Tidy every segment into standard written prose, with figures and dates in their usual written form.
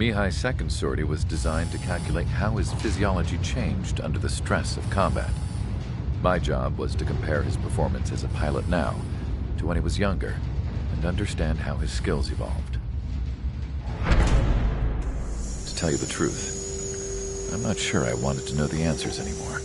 Mihai's second sortie was designed to calculate how his physiology changed under the stress of combat. My job was to compare his performance as a pilot now to when he was younger and understand how his skills evolved. To tell you the truth, I'm not sure I wanted to know the answers anymore.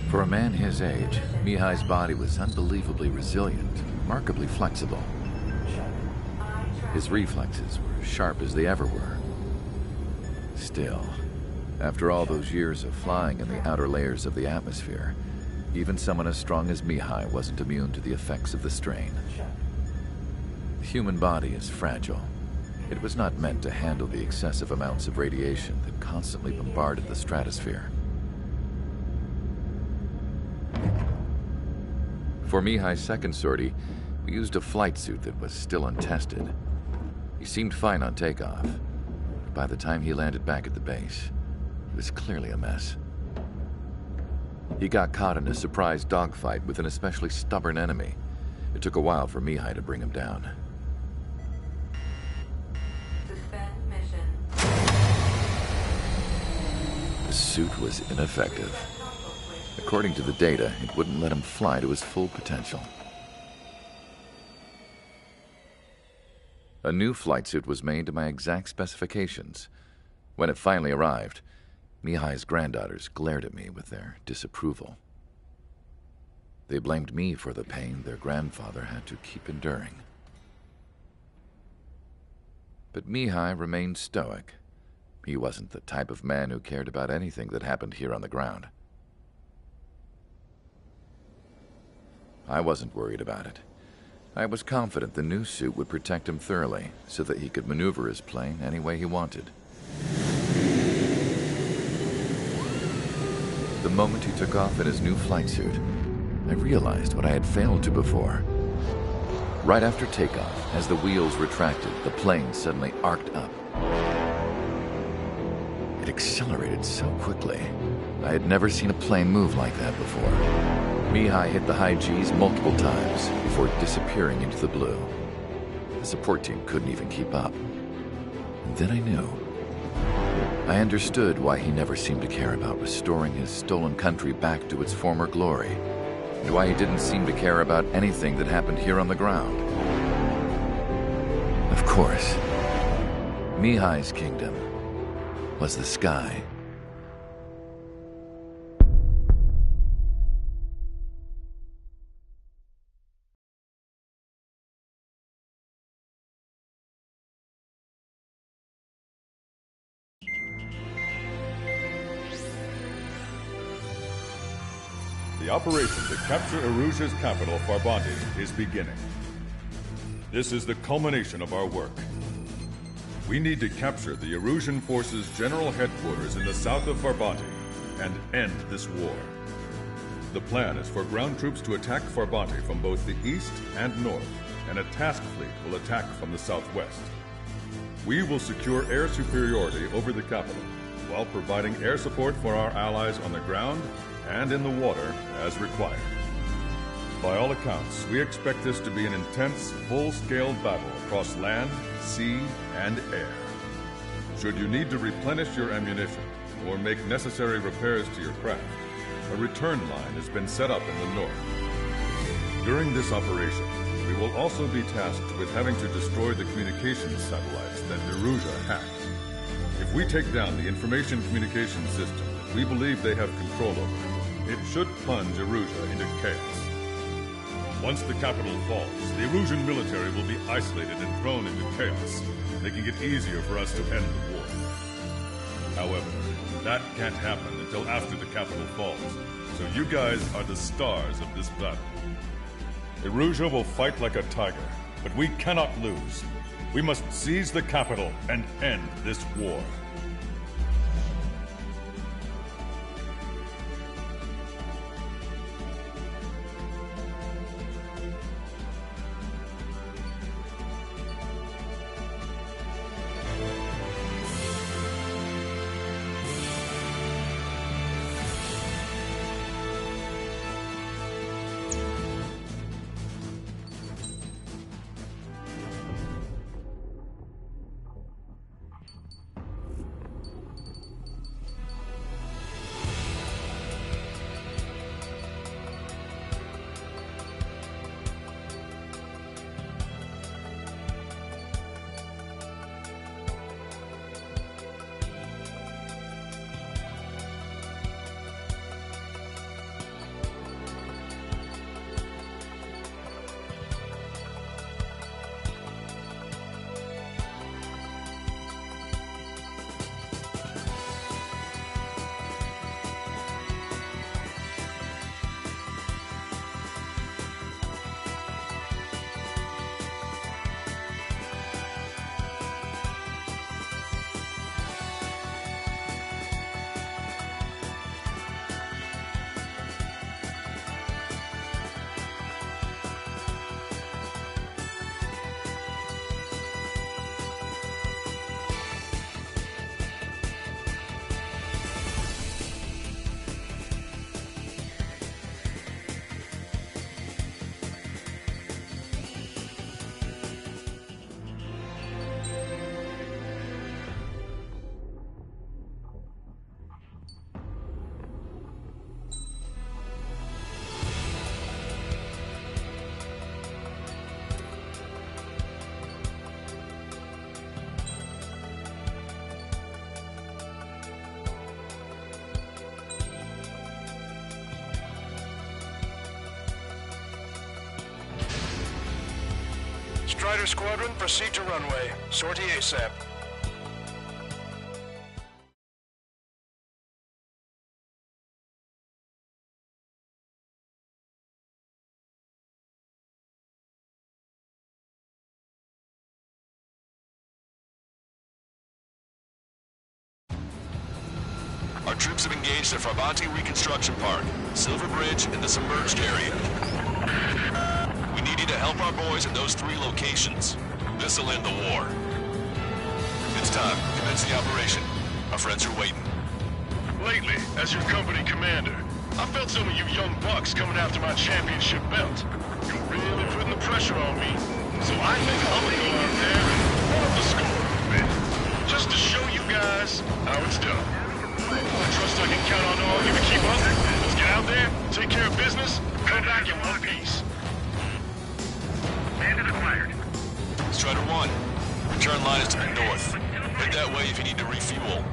For a man his age, Mihai's body was unbelievably resilient, remarkably flexible. His reflexes were as sharp as they ever were. Still, after all those years of flying in the outer layers of the atmosphere, even someone as strong as Mihai wasn't immune to the effects of the strain. The human body is fragile. It was not meant to handle the excessive amounts of radiation that constantly bombarded the stratosphere. For Mihai's second sortie, we used a flight suit that was still untested. He seemed fine on takeoff, but by the time he landed back at the base, it was clearly a mess. He got caught in a surprise dogfight with an especially stubborn enemy. It took a while for Mihai to bring him down. Suspend mission. The suit was ineffective. According to the data, it wouldn't let him fly to his full potential. A new flight suit was made to my exact specifications. When it finally arrived, Mihai's granddaughters glared at me with their disapproval. They blamed me for the pain their grandfather had to keep enduring. But Mihai remained stoic. He wasn't the type of man who cared about anything that happened here on the ground. I wasn't worried about it. I was confident the new suit would protect him thoroughly so that he could maneuver his plane any way he wanted. The moment he took off in his new flight suit, I realized what I had failed to before. Right after takeoff, as the wheels retracted, the plane suddenly arced up. It accelerated so quickly. I had never seen a plane move like that before. Mihai hit the high G's multiple times before disappearing into the blue. The support team couldn't even keep up. And then I knew. I understood why he never seemed to care about restoring his stolen country back to its former glory, and why he didn't seem to care about anything that happened here on the ground. Of course, Mihai's kingdom was the sky. The operation to capture Erusia's capital, Farbanti, is beginning. This is the culmination of our work. We need to capture the Erusian forces' general headquarters in the south of Farbanti and end this war. The plan is for ground troops to attack Farbanti from both the east and north, and a task fleet will attack from the southwest. We will secure air superiority over the capital, while providing air support for our allies on the ground and in the water as required. By all accounts, we expect this to be an intense, full-scale battle across land, sea, and air. Should you need to replenish your ammunition or make necessary repairs to your craft, a return line has been set up in the north. During this operation, we will also be tasked with having to destroy the communications satellites that Erusia hacked. If we take down the information communication system that we believe they have control over, it should plunge Erusia into chaos. Once the capital falls, the Erusian military will be isolated and thrown into chaos, making it easier for us to end the war. However, that can't happen until after the capital falls, so you guys are the stars of this battle. Erusia will fight like a tiger, but we cannot lose. We must seize the capital and end this war. Fighter Squadron, proceed to runway. Sortie ASAP. Our troops have engaged at Farbanti Reconstruction Park, Silver Bridge, and the submerged area. We need you to help our boys at those 3 locations. This'll end the war. It's time. Commence the operation. Our friends are waiting. Lately, as your company commander, I felt some of you young bucks coming after my championship belt. You're really putting the pressure on me. So I think I'll go out there and run up the score a bit. Just to show you guys how it's done. I trust I can count on all of you to keep up. Let's get out there, take care of business, come back in one piece. Bandit acquired. Strider 1, return line is to the north. Head that way if you need to refuel.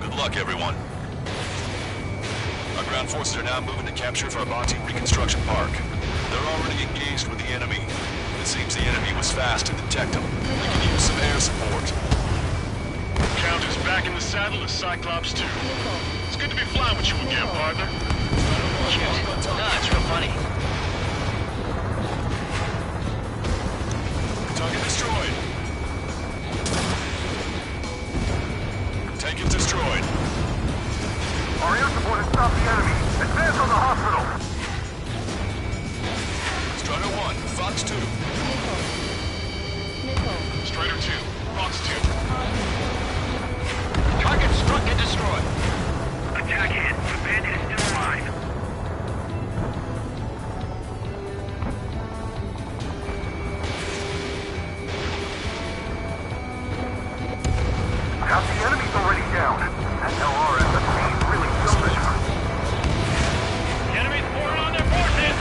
Good luck, everyone. Our ground forces are now moving to capture Farbanti Reconstruction Park. They're already engaged with the enemy. It seems the enemy was fast to detect them. We can use some air support. Count is back in the saddle as Cyclops 2. It's good to be flying with you again, partner. It's real funny. Target destroyed. Tank is destroyed. Our air support has stopped the enemy. Advance on the hospital. Strider 1, Fox 2. Strider 2, Fox 2. Target struck and destroyed. Attack hit. The bandit is still alive. Half the enemy's already down. That LRSFC is really selfish. The enemy's pouring on their forces!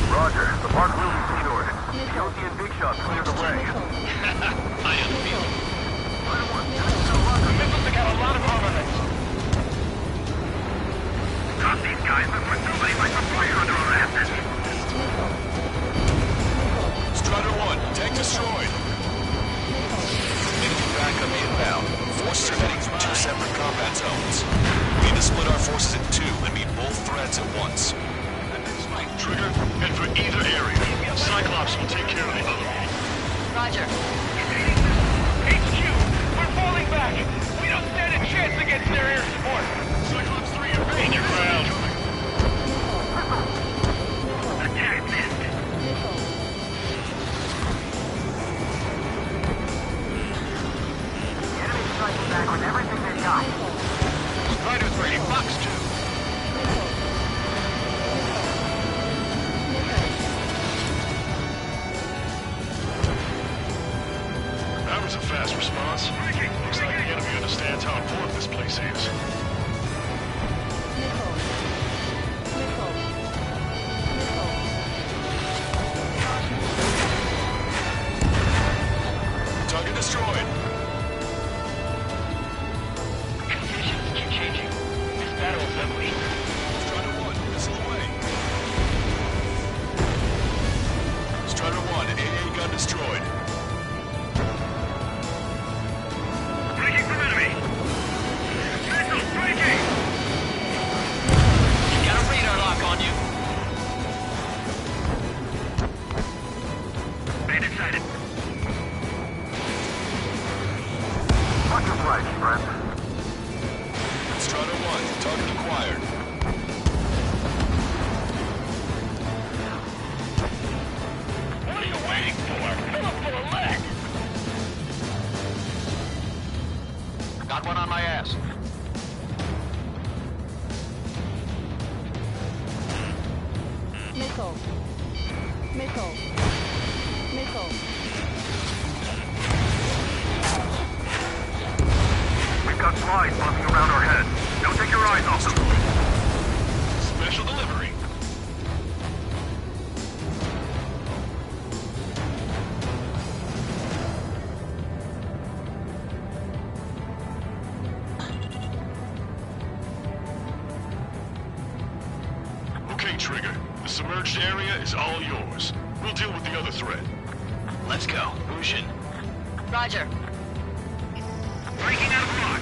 Roger. The park will be secured. Guilty and Big Shot cleared the way. I am feeling. The missiles have got a lot of armament. Got these guys before somebody lights a fire under our asses. Strider 1, tank destroyed. Enemy backup inbound. Forces are heading through 2 separate combat zones. We need to split our forces in 2 and meet both threats at once. Trigger, head for either area. Cyclops will take care of the other. Roger. HQ, we're falling back. We don't stand a chance against their air support. Cyclops 3, evade your ground. Attack missed. The enemy's striking back with everything they got. Strider 3, Fox 2. That was a fast response. Looks like the enemy understands how important this place is. Target destroyed. Conditions keep changing. This battle is ugly. Strider 1, missile away. Strider 1, AA gun destroyed. Breaking from enemy! Missile breaking! Got a radar lock on you. Bandit sighted. Watch your flags, friend. Strider 1, target acquired. What are you waiting for? Fill up full of lead! Got one on my ass. Missile. Missile. Missile. We've got flies buzzing around our head. Don't take your eyes off them. Special delivery. Okay, Trigger. The submerged area is all yours. We'll deal with the other threat. Let's go. Bushin. Roger. Breaking out of lock.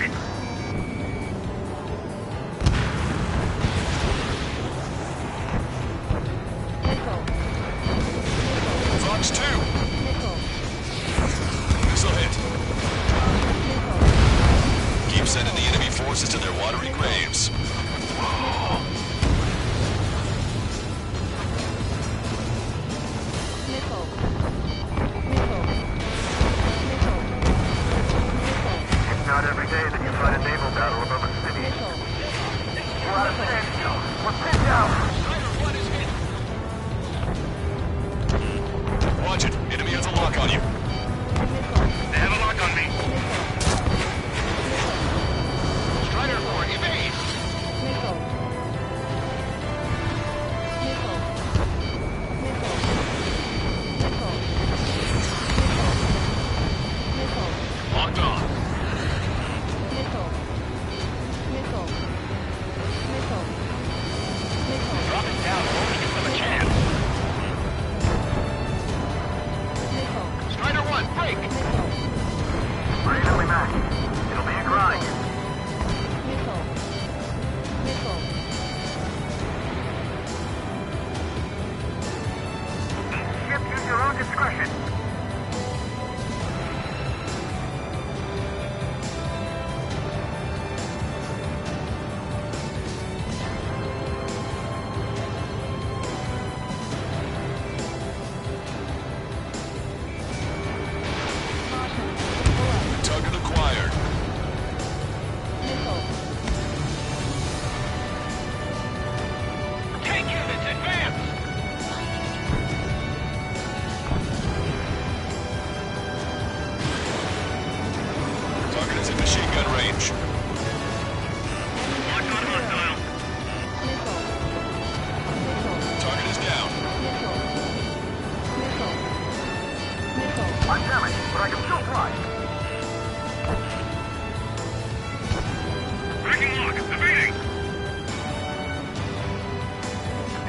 Missile. Fox 2. Missile. Missile hit. Missile. Keep sending the enemy forces to their watery graves. Missile. Missile. Missile. Missile. It's not every day that you fight a naval battle above a city. Missile. We're out of standstill. We're pinned down. Watch it. Enemy has a lock on you. Missile. They have a lock on me. Strider 4, evade! Missile. Missile. Missile. Missile. Missile. Locked on. Missile. Missile. Missile. Missile. Drop it down. Won't give them a chance. Missile. Strider 1, break! Missile. We're evenly matched. It'll be a grind. Missile. Missile. Ship, use your own discretion. Target acquired. Missile. Tank units, advance! Target is in machine gun range. Lock on hostile. Missile. Missile. Target is down. Missile. Missile. Missile. I'm damaged, but I can still fly. Breaking lock. Evading.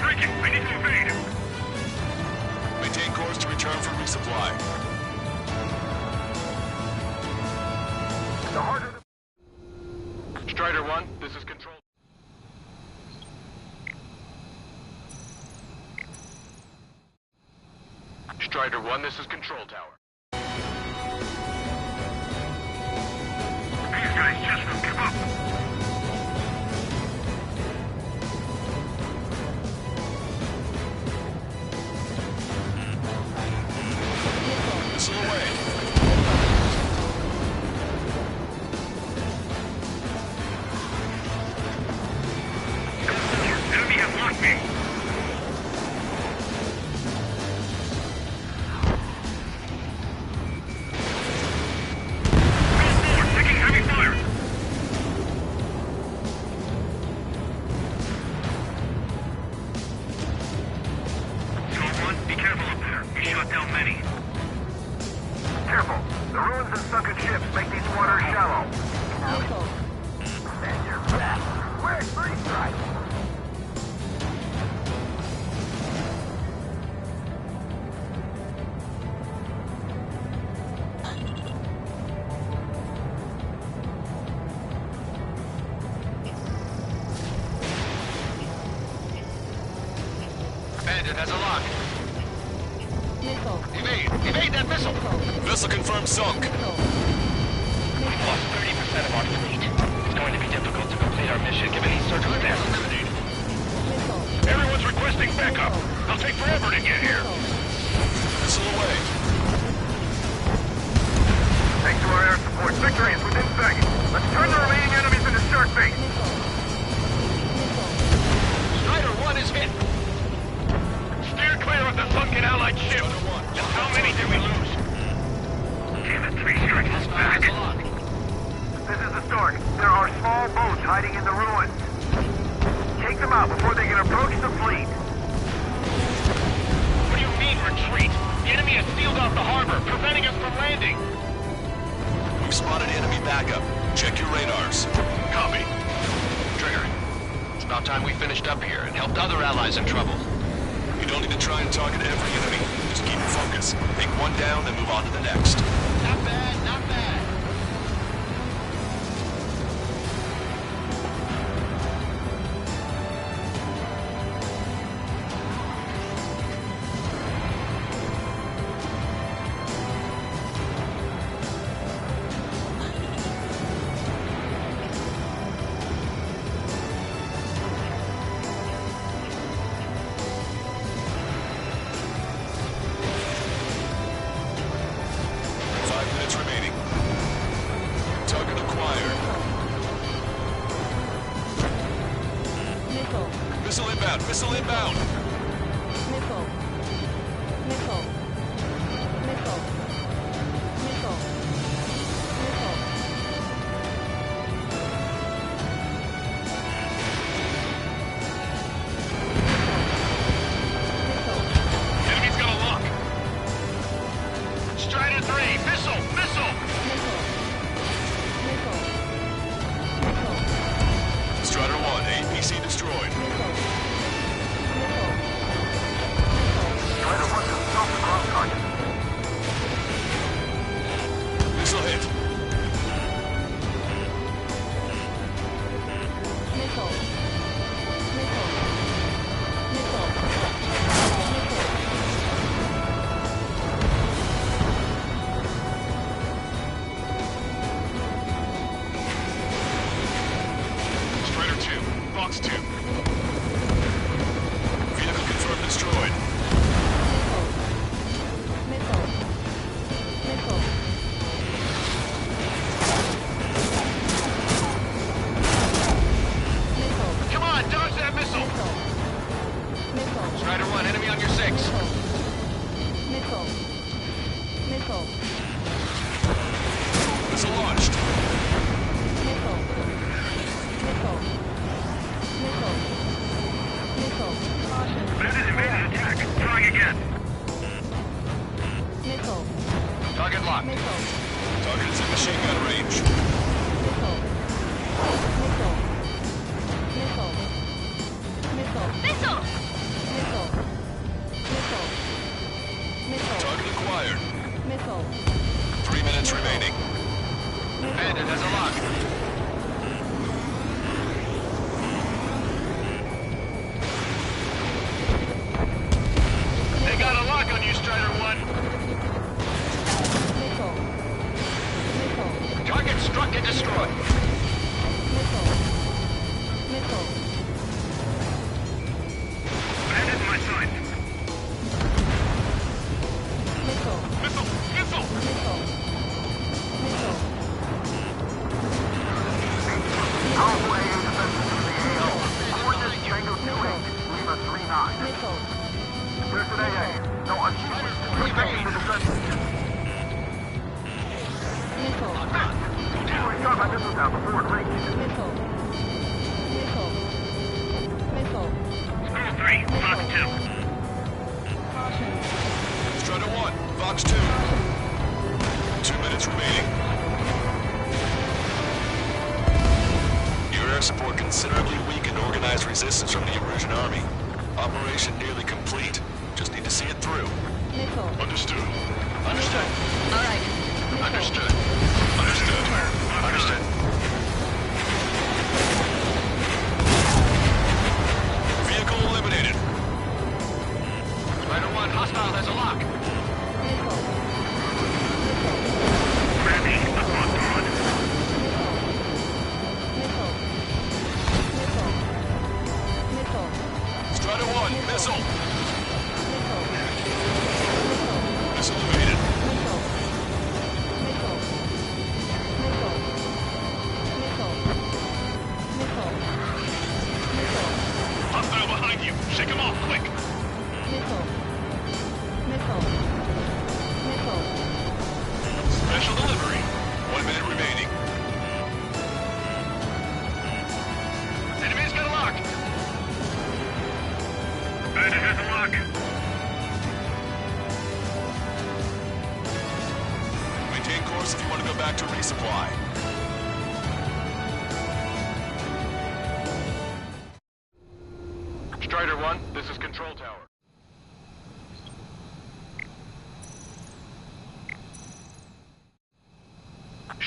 Breaking. I need to evade. Maintain course to return for resupply. The harder the... Strider 1, this is control. Strider 1, this is control tower. These guys just won't give up. Missile away. Enemy has locked me. Taking heavy fire. Zone 1, be careful up there. We shot down many. Careful. The ruins and sunken ships make these waters shallow. Missile. Stand your ground. Where's three strikes? Bandit has a lock. Missile. Evade! Evade that missile! Vessel confirmed sunk. We've lost 30% of our fleet. It's going to be difficult to complete our mission given these circumstances. Missile. Everyone's requesting backup. They'll take forever to get here. Missile away. Thanks to our air support, victory is within sight. Let's turn the remaining enemies into shark bait. Strider 1 is hit. Steer clear of the sunken Allied ship. Just how many did we lose? Damn it, three strikes is back. This is the start. There are small boats hiding in the ruins. Take them out before they can approach the fleet. What do you mean, retreat? The enemy has sealed off the harbor, preventing us from landing. We've spotted enemy backup. Check your radars. Copy. Trigger. It's about time we finished up here and helped other allies in trouble. You don't need to try and target every enemy. Just keep your focus. Take one down, then move on to the next. Not bad, not bad. Missile inbound! Missile. Missile. Missile. Missile. Missile. Enemy's got a lock. Strider 3, missile, missile! Missile. Missile. Missile. Strider 1, APC destroyed. Missile. Missile. Strider 1 is off the ground target. Missile hit. Missile. Missile. Missile. Strider 2, Fox 2. Vehicle confirmed destroyed. Missile. Missile. Missile. Come on, dodge that missile! Missile. Strider 1, enemy on your 6. Missile. Missile. Missile. Missile launched. Missile. Missile. Missile. Missile. Caution. Bandit evaded attack. Trying again. Missile. Target locked. Missile. Target is in machine gun range. Missile. Missile. Missile. Missile. Missile. Missile. Missile. Missile. Target acquired. Missile. 3 minutes remaining. Bandit has a lock. They got a lock on you, Strider 1. Missile. Missile. Target struck and destroyed. Missile. Missile. Bandit in my sight. Missile. Missile! Missile! Missile. Missile. Powerful AA defenses to the AO. Coordinates Tango 28, Lima 39. Missile. There's an AA. No achievement. Respecting the defenses. Missile. Shot my missile down before it reached. Missile. Missile. Missile. School 3, Fox 2. Caution. Strider 1, Fox 2. 2 minutes remaining. Your air support considerably weakened organized resistance from the Erusian army. Operation nearly complete. Just need to see it through. Missile. Understood. Understood. All right. Missile. Understood. Understood. Understood. Vehicle eliminated. Strider 1, hostile has a lock. Missile. Missile. Brandy, up on guard. Missile. Missile. Missile. Strider 1, missile. Missile. Missile evaded. Missile. Missile. Missile. Missile. Missile. Missile. Hostile behind you. Shake him off, quick. Missile. Missile. Missile. Special delivery. 1 minute remaining. Enemy's got a lock. Bandit has a lock. Maintain course if you want to go back to resupply. Strider 1, this is Control Tower.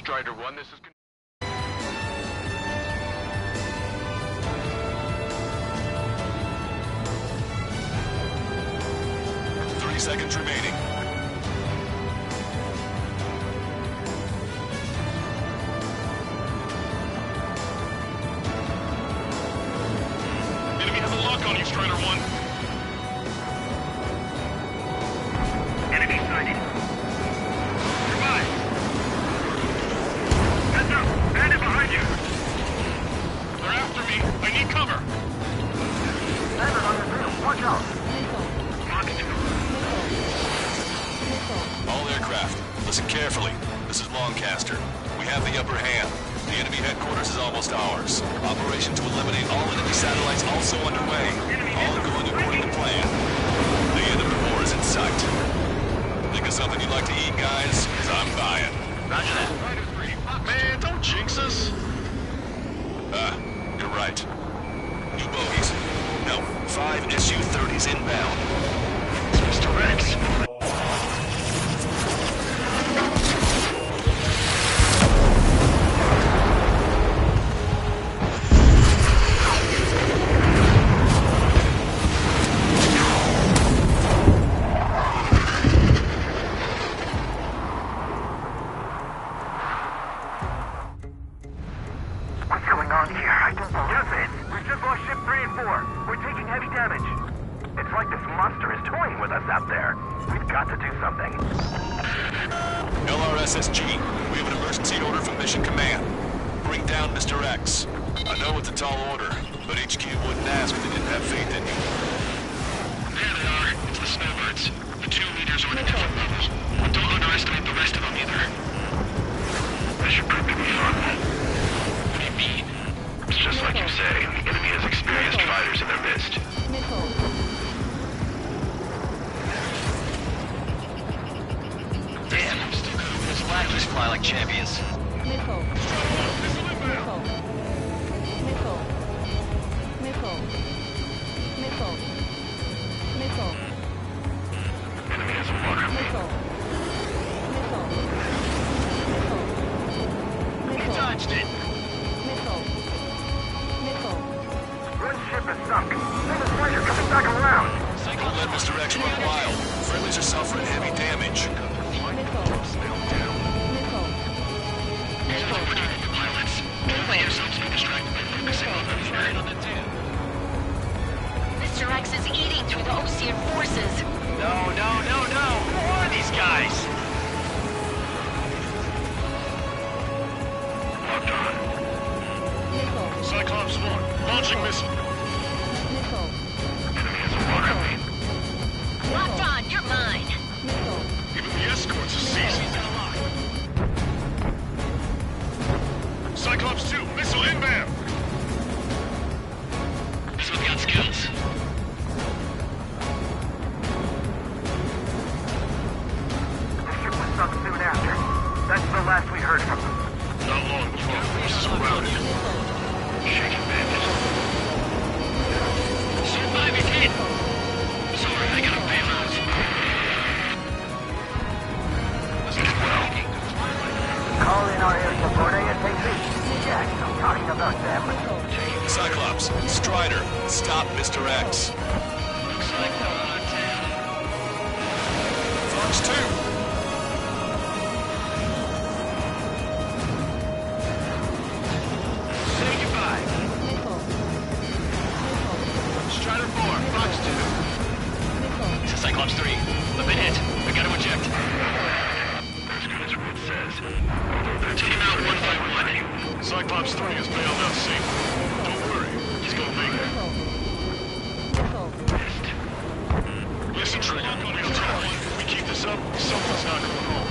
Strider 1, this is... 30 seconds remaining. Enemy has a lock on you, Strider 1. Enemy sighted. Goodbye. Heads up! Bandit behind you! They're after me. I need cover. Bandit on the field. Watch out. Fox 2. All aircraft, listen carefully. This is Lancaster. We have the upper hand. The enemy headquarters is almost ours. Operation to eliminate all enemy satellites also underway. All going according to plan. The end of the war is in sight. Think of something you'd like to eat, guys? 'Cause I'm buying. Roger that. Man, don't jinx us. You're right. New bogies. No, 5 SU-30s inbound. Mr. Rex. What's going on here? I don't believe it. We've just lost ship 3 and 4. We're taking heavy damage. It's like this monster is toying with us out there. We've got to do something. LRSSG, we have an emergency order from Mission Command. Bring down Mr. X. I know it's a tall order, but HQ wouldn't ask if they didn't have faith in you. There they are. It's the snowbirds. The 2 leaders are at different levels. Don't underestimate the rest of them either. That should prove to be fun. What do you mean? It's just like you say. The enemy has experienced fighters in their midst. Damn, those flaggers fly like champions. Enemy has a lock on me. Touched it. One ship is sunk. Then the fighter coming back around. Don't let Mr. X run wild. Friendlies are suffering heavy damage. Pilots. Play yourselves be distracted by focusing on the threat on the tube. Mr. X is eating through the Osean forces. No. Who are these guys? Locked on. Cyclops 1, launching missile. Enemy has a lock on me. Locked on, you're mine. Even the escorts are seized. Cyclops 2, missile inbound. This one's got skills. The ship was sunk soon after. That's the last we heard from them. Not long before our forces are routed. Shaking bandit. Survive it hit! Sorry, I gotta bail out. Well, Call in our air support ASAP. Yes, I'm talking about them. Cyclops, Strider, stop Mr. X. looks like they're out of town. Fox 2. Say goodbye. Strider 4, Fox 2. This is Cyclops 3. I've been hit. I gotta eject. As good as Wood says. Team out one by one. Cyclops 3 is bailed out safe. Don't worry. He's gonna make it. Listen, Trigger. We'll tell you. If we keep this up, someone's not going home.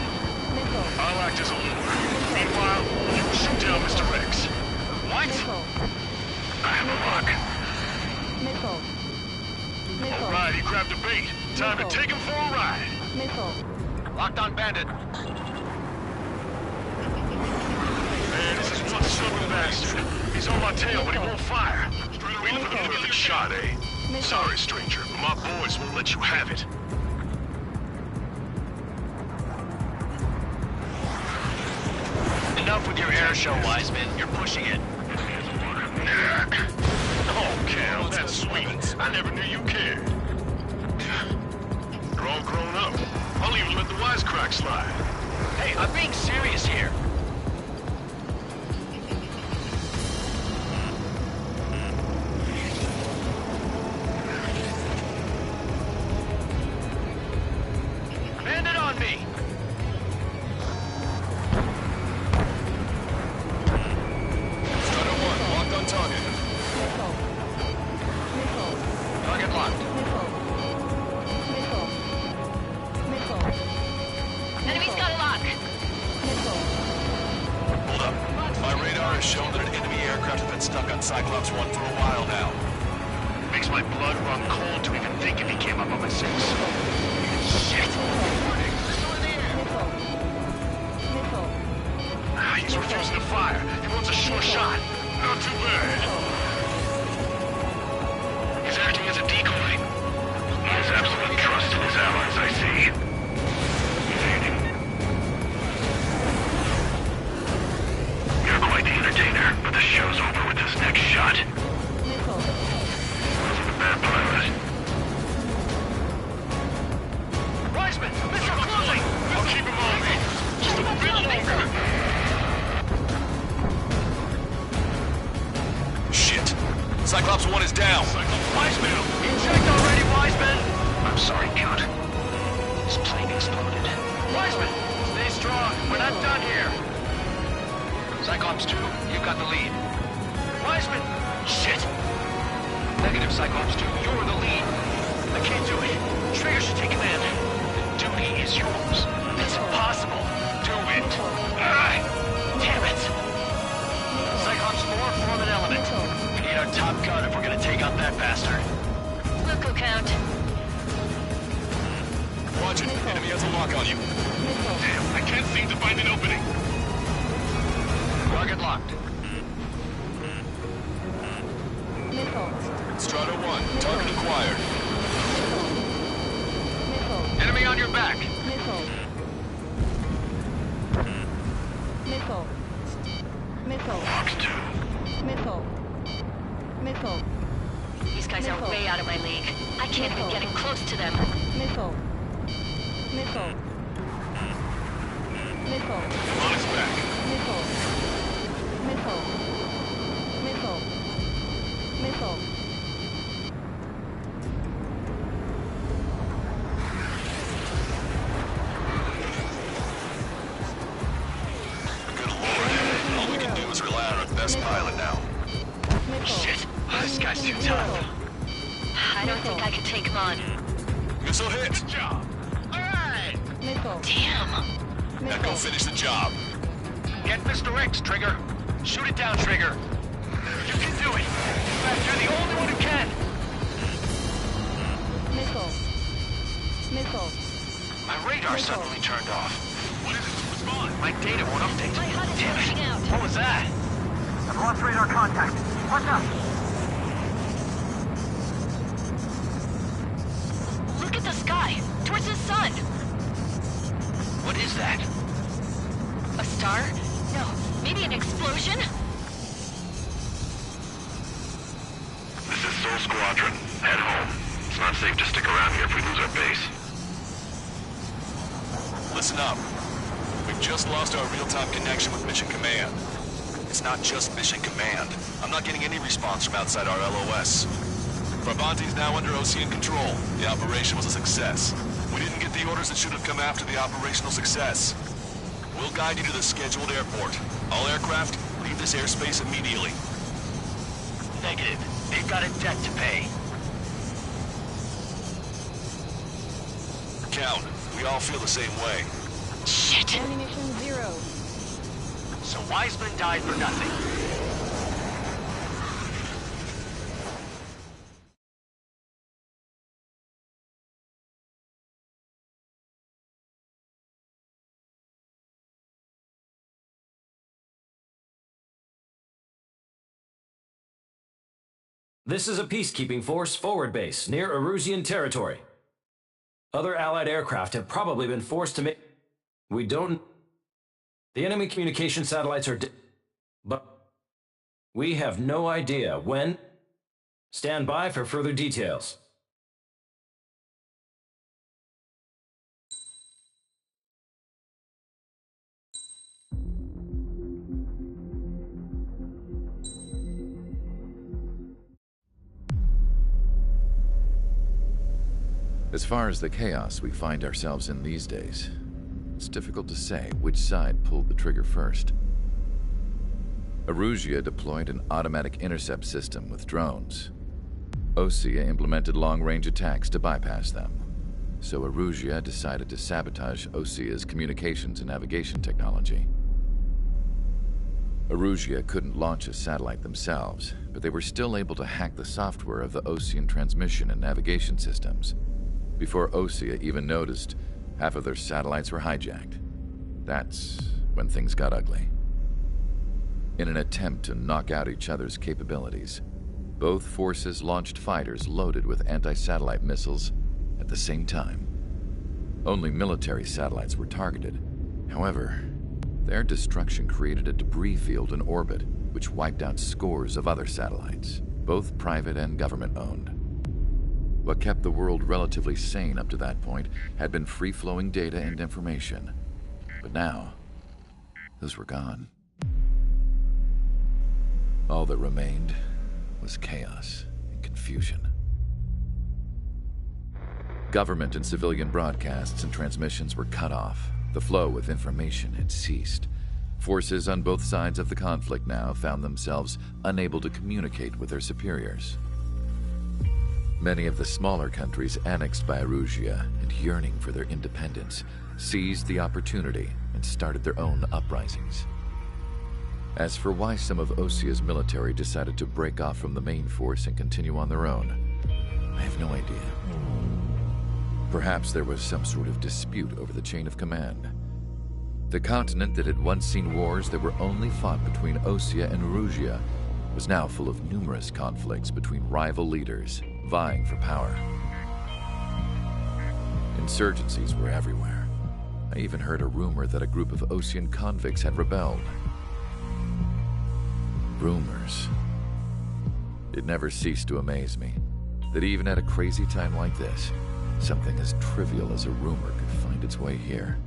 I'll act as a lure. Meanwhile, you shoot down Mr. X. What? I have a lock. All right, he grabbed a bait. Time to take him for a ride. Locked on bandit. Man, this is one stubborn bastard. He's on my tail, but he won't fire. We put him with a shot, eh? Sorry, stranger, but my boys won't let you have it. Enough with your air show, Wiseman. You're pushing it. Oh, Cal, that's sweet. I never knew you cared. You're all grown up. I'll even let the wisecrack slide. Hey, I'm being serious here. Bandit on me! Strider 1, locked on target. Missile. Missile. Target locked. Missile. Missile. Missile. Enemy's got a lock. Missile. Hold up. My radar has shown that an enemy aircraft has been stuck on Cyclops 1 for a while now. Makes my blood run cold to even think if he came up on my 6. Shit! Warning! Missile in the air! Missile. Missile. He's refusing to fire. He wants a sure shot. Not too bad. He's acting as a decoy. He has absolute trust in his allies, I see. You're quite the entertainer, but the show's over with this next shot. Missile. Wasn't a bad pilot. Wiseman! Missile closing! I'll keep him on me. Just a bit longer. Shit. Cyclops 1 is down. Wiseman! Eject already, Wiseman! I'm sorry, Count. His plane exploded. Wiseman! Stay strong. We're not done here. Cyclops 2, you've got the lead. Wiseman! Shit! Negative, Cyclops 2. You're the lead. I can't do it. Trigger should take command. The duty is yours. It's impossible. Do it. Ah, damn it. Cyclops 4, form an element. We need our top gun if we're gonna take out that bastard. Look who count. Watch it. Enemy has a lock on you. Missile. Damn, I can't seem to find an opening. Target locked. Missile. Strider 1, target acquired. Missile. Enemy on your back. Missile. Missile. Missile. Box 2. Missile. Missile. These guys are way out of my league. I can't even get in close to them. Missile. Missile. Missile. On his back. Missile. Missile. Missile. Missile. Good lord. All we can do is rely on our best pilot now. Missile. Shit. This guy's too tough. I don't think I can take him on. Missile hit. Job. All right. Missile. Damn. Now go finish the job. Get Mr. X, Trigger. Shoot it down, Trigger. You can do it. In fact, you're the only one who can. Missile. Missile. My radar Missile. suddenly turned off. What is it? Respond. My data won't update. My HUD is Damn crashing it. out. What was that? I've lost radar contact. Watch out! Look at the sky. Towards the sun. What is that? A star? No. Maybe an explosion? This is Soul Squadron. Head home. It's not safe to stick around here if we lose our base. Listen up. We've just lost our real-time connection with Mission Command. It's not just Mission Command. I'm not getting any response from outside our LOS. Farbanti's now under OCN control. The operation was a success. We didn't get the orders that should have come after the operational success. We'll guide you to the scheduled airport. All aircraft, leave this airspace immediately. Negative. They've got a debt to pay. Count, we all feel the same way. Shit. Ammunition 0. So Wiseman died for nothing. This is a peacekeeping force forward base near Erusian territory. Other Allied aircraft have probably been forced to make... We don't... The enemy communication satellites are but we have no idea when. Stand by for further details. As far as the chaos we find ourselves in these days, it's difficult to say which side pulled the trigger first. Erusia deployed an automatic intercept system with drones. Osea implemented long-range attacks to bypass them. So Erusia decided to sabotage Osea's communications and navigation technology. Erusia couldn't launch a satellite themselves, but they were still able to hack the software of the Osean transmission and navigation systems. Before Osea even noticed, half of their satellites were hijacked. That's when things got ugly. In an attempt to knock out each other's capabilities, both forces launched fighters loaded with anti-satellite missiles at the same time. Only military satellites were targeted. However, their destruction created a debris field in orbit, which wiped out scores of other satellites, both private and government-owned. What kept the world relatively sane up to that point had been free-flowing data and information. But now, those were gone. All that remained was chaos and confusion. Government and civilian broadcasts and transmissions were cut off. The flow of information had ceased. Forces on both sides of the conflict now found themselves unable to communicate with their superiors. Many of the smaller countries annexed by Erusia and yearning for their independence seized the opportunity and started their own uprisings. As for why some of Osea's military decided to break off from the main force and continue on their own, I have no idea. Perhaps there was some sort of dispute over the chain of command. The continent that had once seen wars that were only fought between Osea and Erusia was now full of numerous conflicts between rival leaders vying for power. Insurgencies were everywhere. I even heard a rumor that a group of Osean convicts had rebelled. Rumors. It never ceased to amaze me that even at a crazy time like this, something as trivial as a rumor could find its way here.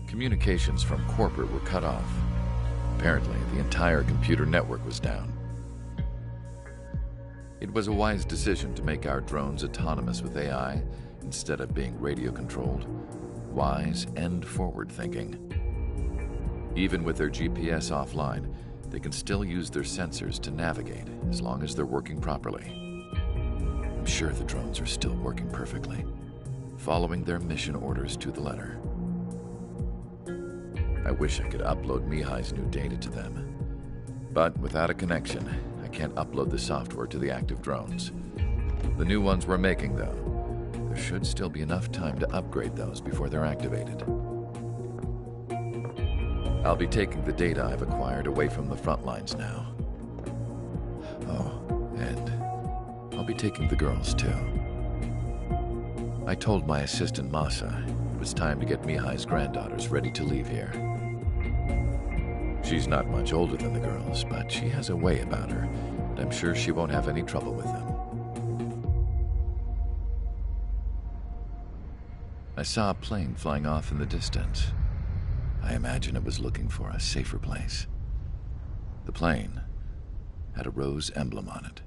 Communications from corporate were cut off. Apparently, the entire computer network was down. It was a wise decision to make our drones autonomous with AI instead of being radio-controlled. Wise and forward-thinking. Even with their GPS offline, they can still use their sensors to navigate as long as they're working properly. I'm sure the drones are still working perfectly, following their mission orders to the letter. I wish I could upload Mihai's new data to them. But without a connection, I can't upload the software to the active drones. The new ones we're making, though, there should still be enough time to upgrade those before they're activated. I'll be taking the data I've acquired away from the front lines now. Oh, and I'll be taking the girls, too. I told my assistant Masa it was time to get Mihai's granddaughters ready to leave here. She's not much older than the girls, but she has a way about her, and I'm sure she won't have any trouble with them. I saw a plane flying off in the distance. I imagine it was looking for a safer place. The plane had a rose emblem on it.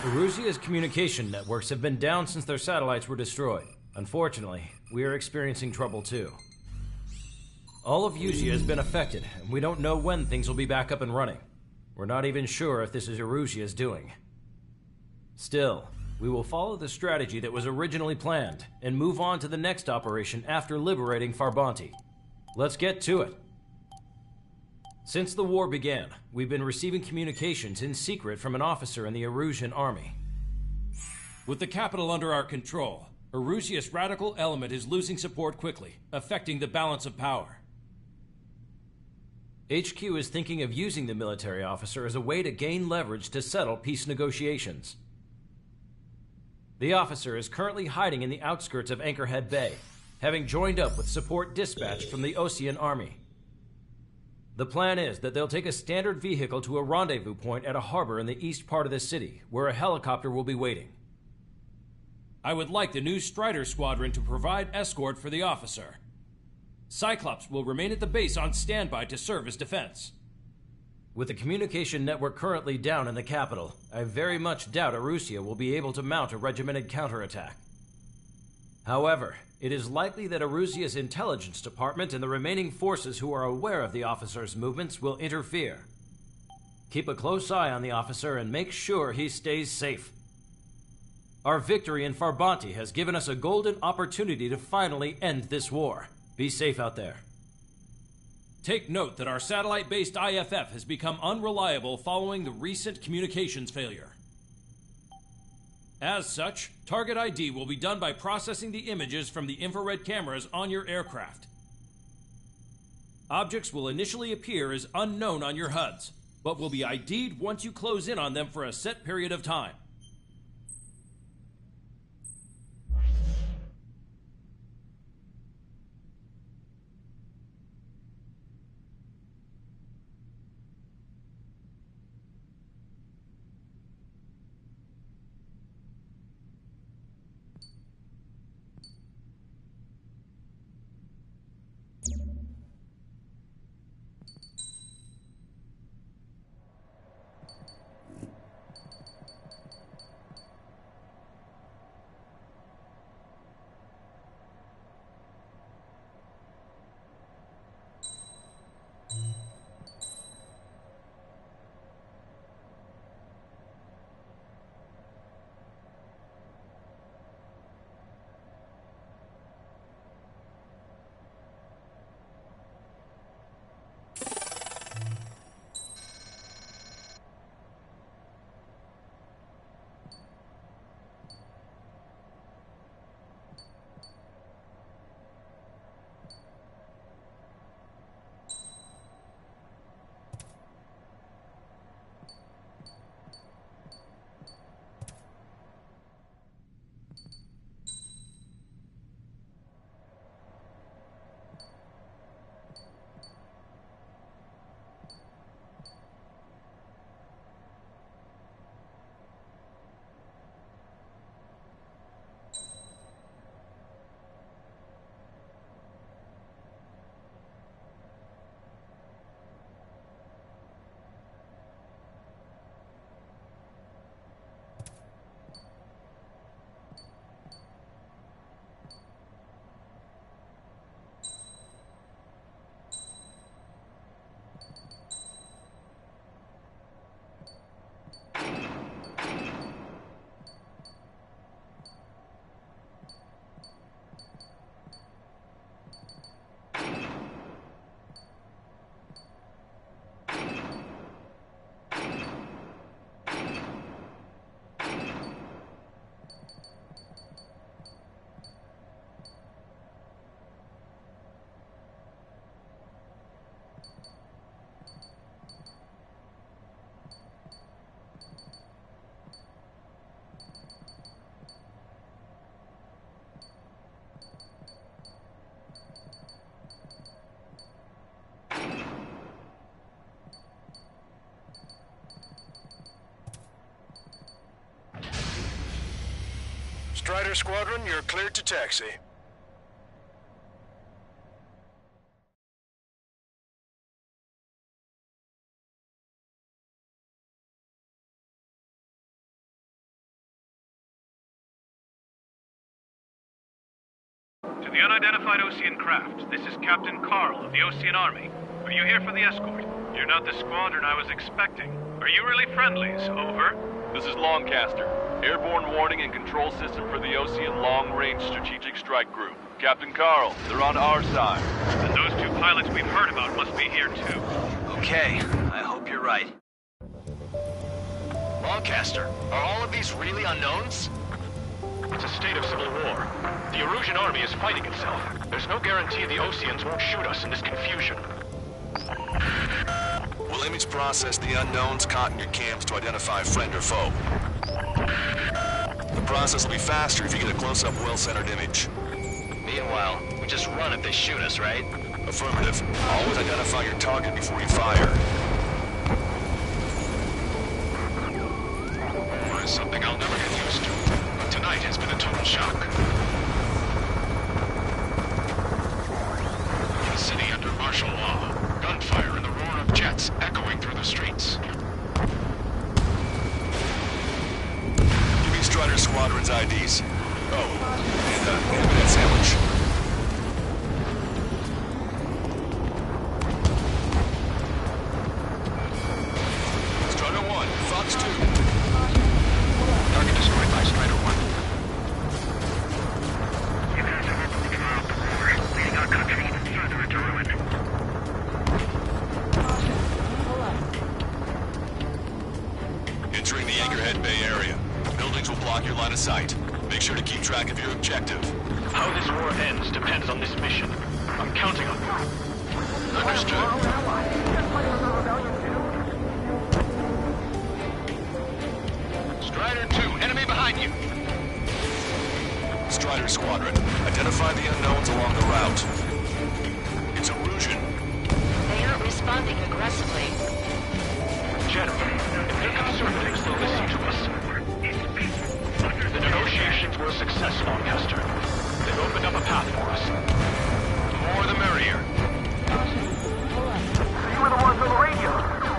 Erusia's communication networks have been down since their satellites were destroyed. Unfortunately, we are experiencing trouble too. All of Erusia has been affected, and we don't know when things will be back up and running. We're not even sure if this is Erusia's doing. Still, we will follow the strategy that was originally planned, and move on to the next operation after liberating Farbanti. Let's get to it. Since the war began, we've been receiving communications in secret from an officer in the Erusian army. With the capital under our control, Erusia's radical element is losing support quickly, affecting the balance of power. HQ is thinking of using the military officer as a way to gain leverage to settle peace negotiations. The officer is currently hiding in the outskirts of Anchorhead Bay, having joined up with support dispatch from the Osean Army. The plan is that they'll take a standard vehicle to a rendezvous point at a harbor in the east part of the city, where a helicopter will be waiting. I would like the new Strider Squadron to provide escort for the officer. Cyclops will remain at the base on standby to serve as defense. With the communication network currently down in the capital, I very much doubt Arusea will be able to mount a regimented counterattack. However, it is likely that Arusea's intelligence department and the remaining forces who are aware of the officer's movements will interfere. Keep a close eye on the officer and make sure he stays safe. Our victory in Farbanti has given us a golden opportunity to finally end this war. Be safe out there. Take note that our satellite-based IFF has become unreliable following the recent communications failure. As such, target ID will be done by processing the images from the infrared cameras on your aircraft. Objects will initially appear as unknown on your HUDs, but will be ID'd once you close in on them for a set period of time. Strider Squadron, you're cleared to taxi. To the unidentified Osean craft, this is Captain Carl of the Osean Army. Are you here for the escort? You're not the squadron I was expecting. Are you really friendlies? Over. This is Longcaster. Airborne warning and control system for the Osean Long-Range Strategic Strike Group. Captain Carl, they're on our side. And those two pilots we've heard about must be here too. Okay, I hope you're right. Longcaster, are all of these really unknowns? It's a state of civil war. The Erusian army is fighting itself. There's no guarantee the Oseans won't shoot us in this confusion. We'll image process the unknowns caught in your cams to identify friend or foe. The process will be faster if you get a close-up, well-centered image. Meanwhile, we just run if they shoot us, right? Affirmative. Always identify your target before you fire. War is something I'll never get used to, but tonight has been a total shock. The city under martial law, gunfire and the roar of jets echoing through the streets. Give me Strider Squadron's IDs. Oh, and hand me that sandwich. Strider 1, Fox 2. Target destroyed by Strider 1. You guys are openly throughout the war, leading our country even further into ruin. Entering the Anchorhead Bay area. Buildings will block your line of sight. Make sure to keep track of your objective. How this war ends depends on this mission. I'm counting on you. Understood. Strider 2, enemy behind you. Strider Squadron, identify the unknowns along the route. It's Erusian. They aren't responding aggressively. General, if they're conservatives, they'll listen to us. The negotiations were a success, Lancaster. They've opened up a path for us. The more the merrier. You were the ones on the radio.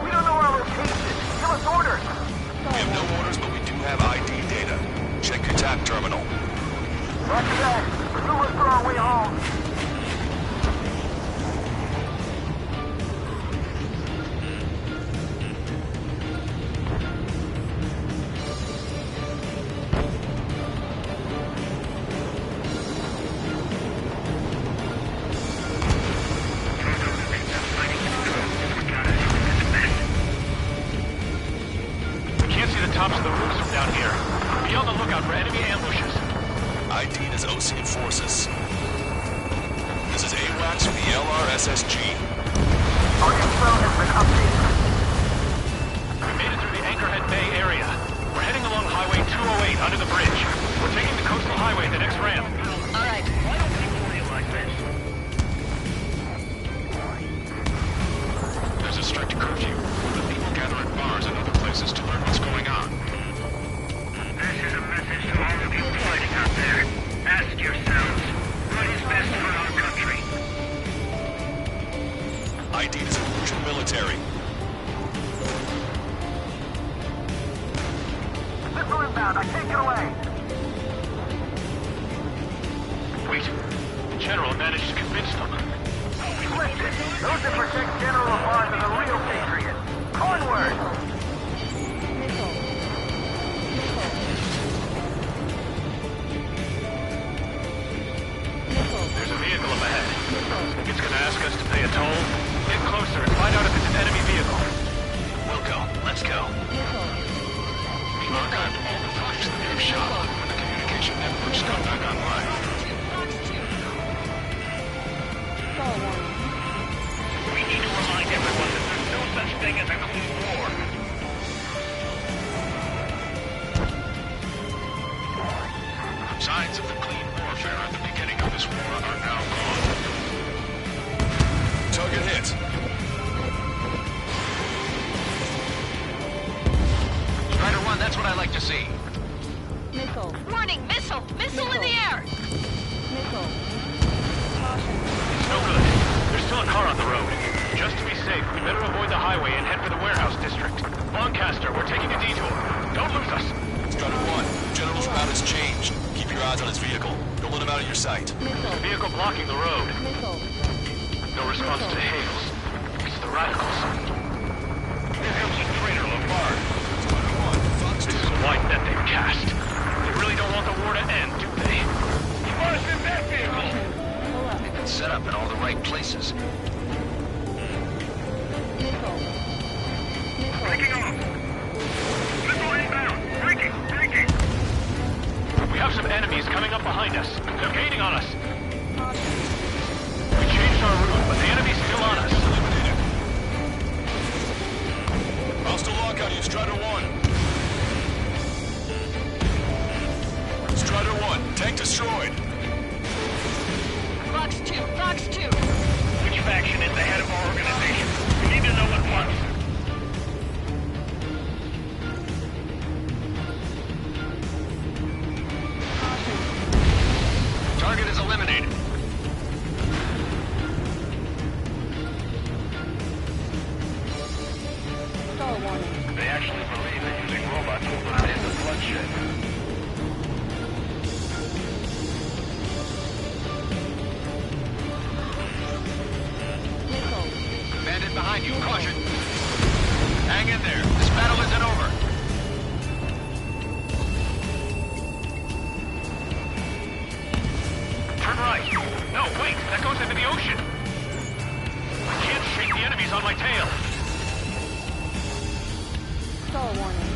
We don't know our location. Give us orders. We have no orders, but we do have ID data. Check your TAC terminal. Roger that. Pursue us for our way home. We can't see the tops of the roofs from down here. Be on the lookout for enemy ambushes. ID'd as Ocean Forces. This is AWACS for the LRSSG. Our info has been updated. We made it through the Anchorhead Bay area. We're heading along Highway 208 under the bridge. We're taking the coastal highway, the next ramp. All right. Why don't people realize this? There's a strict curfew. The people gather at bars and other places to learn what's going on. This is a message to all of you fighting out there. Ask yourselves, what is best for our country? ID'd as Erusian military. Missile inbound, I can't get away. Wait. The General managed to convince them. Listen, those that protect General Levine are the real patriots. Onward! There's a vehicle up ahead. Think it's gonna ask us to pay a toll? Get closer and find out if it's an enemy vehicle. We'll go. Let's go. We archived all the footage that they've shot when the communication networks got back online. We need to remind everyone that there's no such thing as a clean war. Signs of the clean warfare at the beginning of this war are now gone. Target hit. Strider 1, that's what I like to see. Missile. Warning, missile! Missile in the air! Missile. It's no good. There's still a car on the road. Just to be safe, we better avoid the highway and head for the warehouse district. Lancaster, we're taking a detour. Don't lose us. Strider 1, General's route has changed. Keep your eyes on his vehicle. Don't let him out of your sight. Missile. Vehicle blocking the road. Missile. No response to hails. It's the radicals. Here comes the traitor, Lamar. Strider 1, Fox 2. This is a wide net they've cast. They really don't want the war to end, do they? What's in that vehicle? Pull up. They've been set up in all the right places. Missile. Breaking off. Missile inbound. Breaking. We have some enemies coming up behind us. They're gaining on us. We changed our route, but the enemy's still on us. Strider 1. Strider 1, tank destroyed. Fox 2, Fox 2. Which faction is the head of our organization? We need to know at once. Target is eliminated. Stall warning. They actually believe that using robots will put an end to bloodshed. Missile. Bandit behind you, caution. Hang in there. This battle isn't over. Turn right. No, wait. That goes into the ocean. I can't shake the enemies on my tail. Stall warning.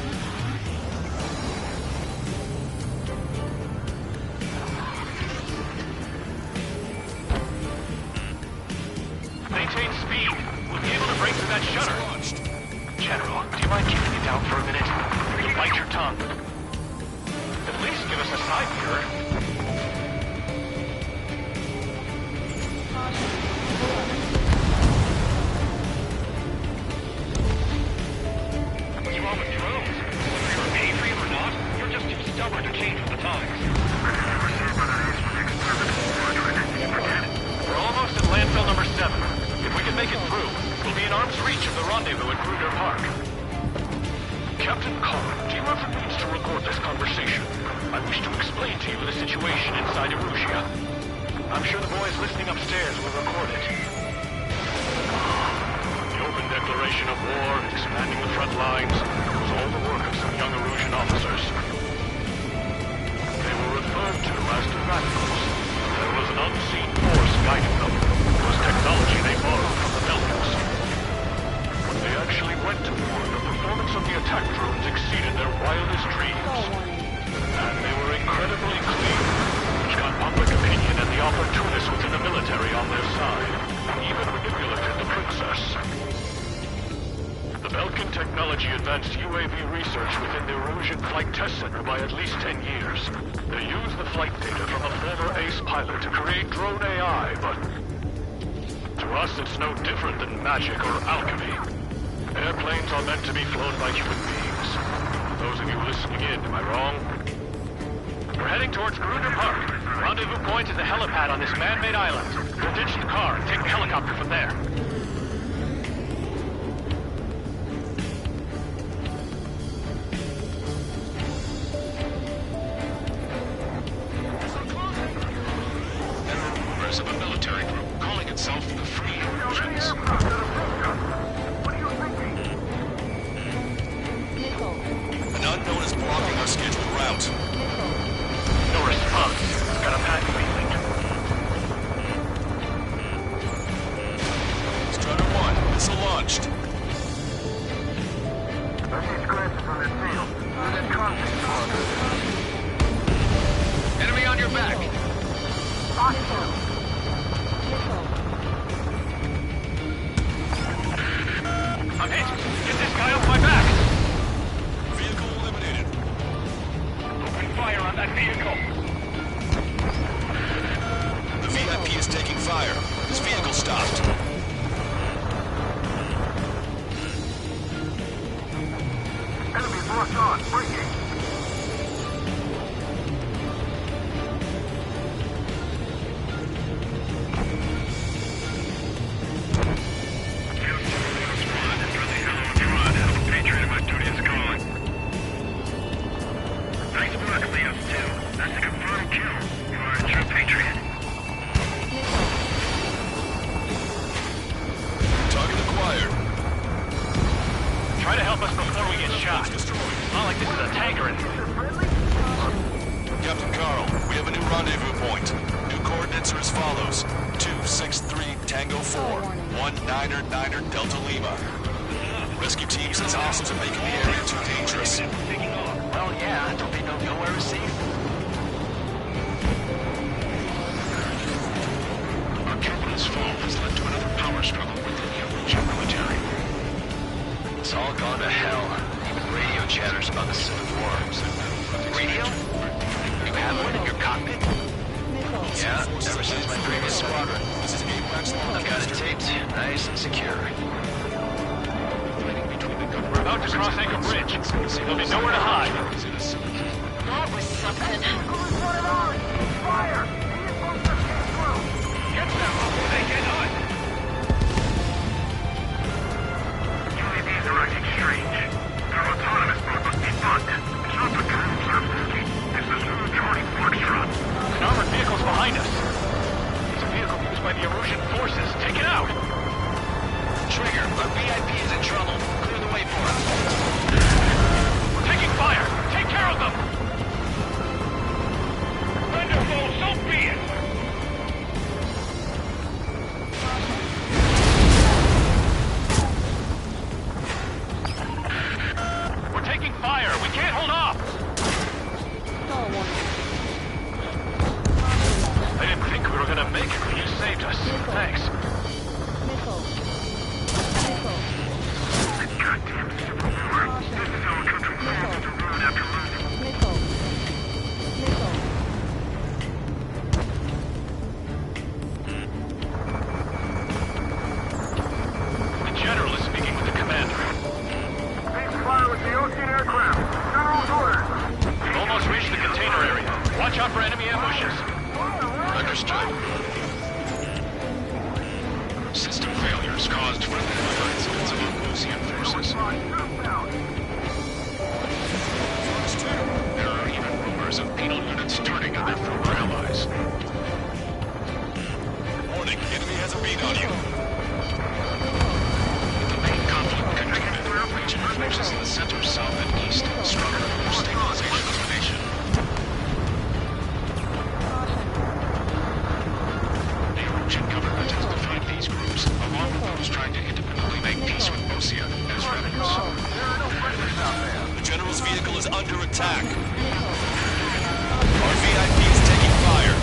Maintain speed. We'll be able to break through that shutter. General, do you mind keeping it down for a minute? Bite your tongue. At least give us a side mirror. What's wrong with drones? Whether you're a patriot or not, you're just too stubborn to change with the times. We're almost at landfill number 7. If we can make it through, we'll be in arm's reach of the rendezvous at Kruger Park. Captain Carl, do you have the means to record this conversation? I wish to explain to you the situation inside Erusia. I'm sure the boys listening upstairs will record it. The open declaration of war, expanding the front lines, was all the work of some young Erusian officers. They were referred to as the radicals. There was an unseen force guiding them. It was technology they borrowed from the Belgians. When they actually went to war, the performance of the attack drones exceeded their wildest dreams. Stall warning. And they were incredibly clean, which got public opinion and the opportunists within the military on their side, and even manipulated the princess. The Belkin technology advanced UAV research within the Erusian Flight Test Center by at least 10 years. They used the flight data from a former ace pilot to create drone AI, but to us it's no different than magic or alchemy. Airplanes are meant to be flown by human beings. Those of you listening in, am I wrong? We're heading towards Gruner Park. Rendezvous point is a helipad on this man-made island. We'll ditch the car and take the helicopter from there. Members of a military group calling itself the Free Erusians. Missile. An unknown is blocking our scheduled route. No response. Got a bad feeling. Strider 1, missile launched. I see scratches on their tail. They're in contact squad. Enemy on your back. Missile. Missile. I'm hit. Get this guy off my back. Vehicle eliminated. Open fire on that vehicle. The VIP is taking fire. His vehicle stopped. Enemies locked on. Breaking. Target acquired. Try to help us before we get shot. It's not like this is a tanker and... Captain Carl, we have a new rendezvous point. New coordinates are as follows. 263 Tango 4, 199 Delta Lima. Rescue team says hostiles are making the area too dangerous. Well, yeah, don't they know nowhere is safe? Our capital's fall has led to another power struggle within the Erusian military. It's all gone to hell. Even Radio chatters about the Civil War. Radio? You have one in your cockpit? Yeah, ever since my previous squadron. I've got it taped, nice and secure. We're about to cross Anchor Bridge. There'll be nowhere to hide. That was something. Fire! Get them before they get us! UAVs are acting strange. Their autonomous mode must be bugged. It's not the ground surface. It's the smooth Charlie Foxtrot. An armored vehicle's behind us. It's a vehicle used by the Erusian forces. Take it out! Trigger, our VIP is in trouble. Clear the way for us. We're taking fire! Take care of them! Wonderful, so be it! We're taking fire! We can't hold off! I didn't think we were gonna make it, but you saved us. Thanks. Goddamn Civil War. This is our country forced to run after losing. The General is speaking with the commander. Cease fire with the Ocean aircraft. General's orders. We've almost reached the container area. Watch out for enemy ambushes. Understood. System failures caused further advancements of Ocean forces. There are even rumors of penal units turning on their former allies. Warning, enemy has a beat on you. The main conflict continued. Region forces in the center, south, and east struggle for stabilization of the nation. The Erusian government has defined these groups, along with those trying to independently make peace with Ocean, as rebels. The General's vehicle is under attack. Our VIP is taking fire.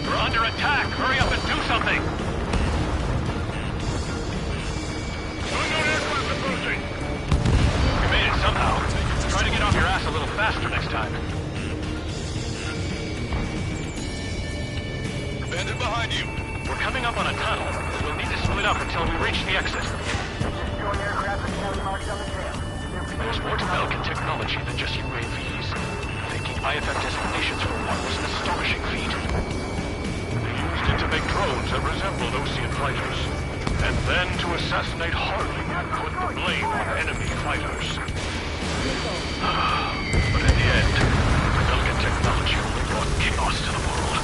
We're under attack! Hurry up and do something! We made it somehow. Try to get off your ass a little faster next time. Commander behind you. We're coming up on a tunnel. We'll need to split up until we reach the exit. There's more to Falcon technology than just UAVs. Thinking IFF designations for one was an astonishing feat. They used it to make drones that resembled Ocean fighters. And then to assassinate Harley and put the blame on enemy fighters. But in the end, Falcon technology only brought chaos to the world.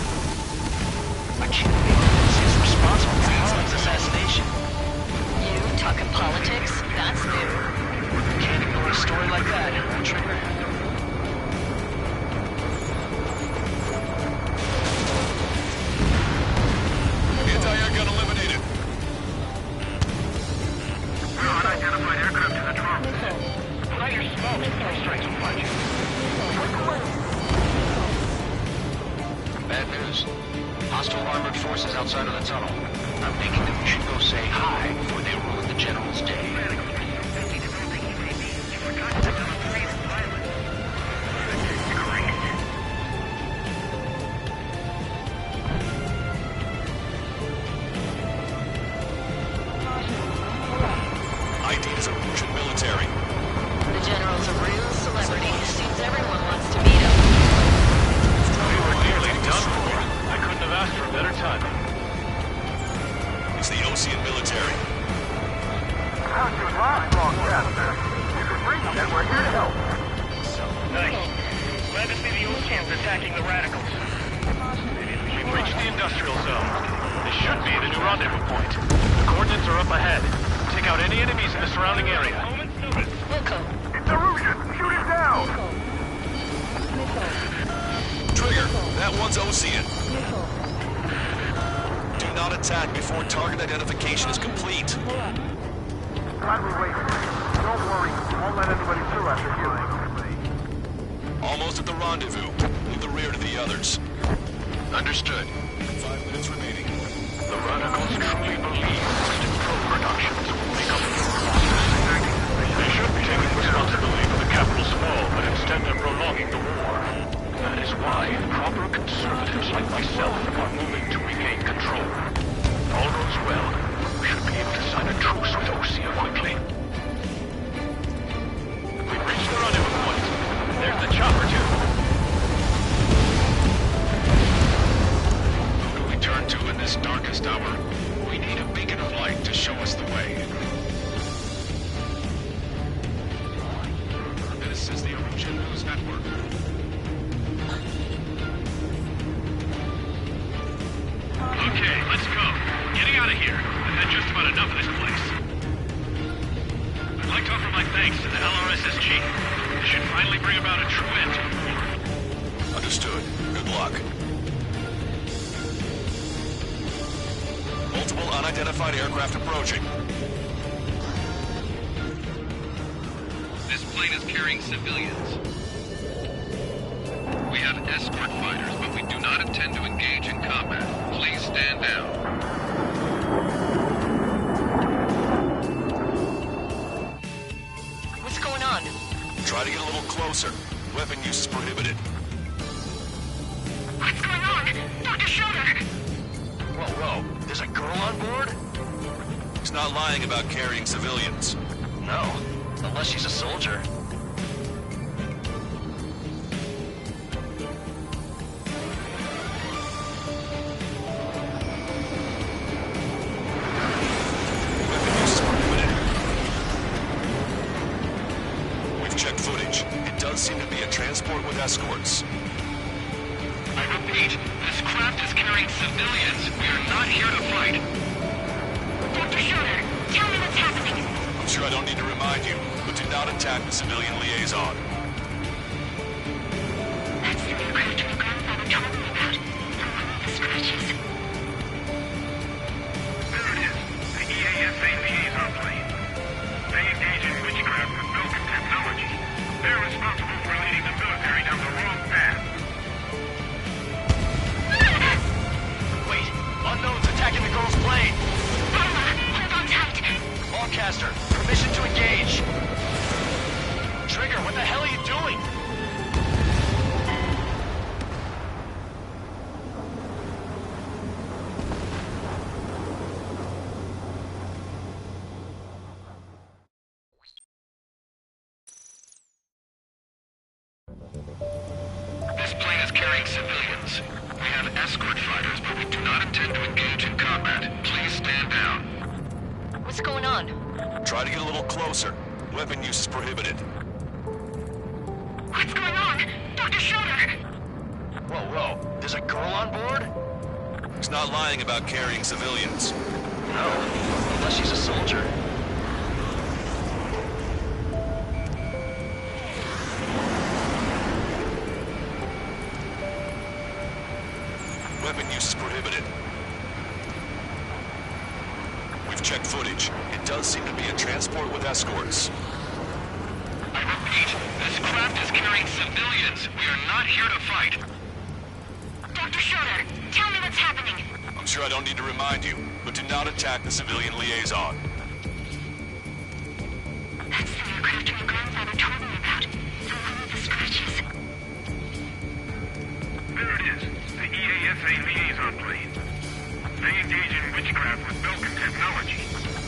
I can't believe she's responsible for Harlan's assassination. You talking politics? That's new. Can't ignore a story like that, Trigger. Anti-air gun eliminated. Unidentified aircraft to the drone. Light your smoke. Airstrikes will find you. Bad news. Hostile armored forces outside of the tunnel. I'm thinking that we should go say hi before they ruin the General's day. ID is Erusian military. The General's a real celebrity. Seems everyone wants to meet him. We were nearly done for. I couldn't have asked for better timing. It's the Ocean military. How'd you last long, Chester? You can reach them. We're here to help. Nice. Glad to see the Oceans attacking the radicals. We've reached the industrial zone. This should be the new rendezvous point. The coordinates are up ahead. Take out any enemies in the surrounding area. Wilco. It's Erusian. Shoot it down. Trigger, that one's Ocean. Do not attack before target identification is complete. Glad we waited. Don't worry. Won't let anybody through after healing. Almost at the rendezvous. Move the rear to the others. Understood. 5 minutes remaining. The radicals truly believe that pro productions will make up for losses. They should be taking Offer my thanks to the LRSSG. This should finally bring about a true end to the war. Understood. Good luck. Multiple unidentified aircraft approaching. This plane is carrying civilians. We have escort fighters, but we do not intend to engage in combat. Please stand down. What's going on? Try to get a little closer. Weapon use is prohibited. What's going on? Dr. Schroeder! Whoa. There's a girl on board? He's not lying about carrying civilians. No, unless she's a soldier. Weapon use is prohibited. We've checked footage. It does seem to be a transport with escorts. I repeat, this craft is carrying civilians. We are not here to fight. Dr. Schroeder, tell me what's happening. I'm sure I don't need to remind you, but do not attack the civilian liaison. That's the aircraft my grandfather told me about. The one with the scratches. There it is. The EASA liaison plane. They engage in witchcraft with broken technology. They're responsible for leading the military down the wrong path. Wait, unknown's attacking the girl's plane. Alma, hold on tight. Lancaster, permission to engage. Trigger, what the hell are you doing? This plane is carrying civilians. We have escort fighters, but we do not intend to engage in combat. Please stand down. What's going on? Try to get a little closer. Weapon use is prohibited. What's going on? Dr. Schroeder! Whoa. There's a girl on board? He's not lying about carrying civilians. No, unless she's a soldier. Weapon use is prohibited. We've checked footage. It does seem to be a transport with escorts. I repeat, this craft is carrying civilians. We are not here to fight. Dr. Schroeder, tell me what's happening. I'm sure I don't need to remind you, but do not attack the civilian liaison. That's the aircraft my grandfather told me about. The one with the scratches. There it is. The EASA liaison plane. They engage in witchcraft with broken technology.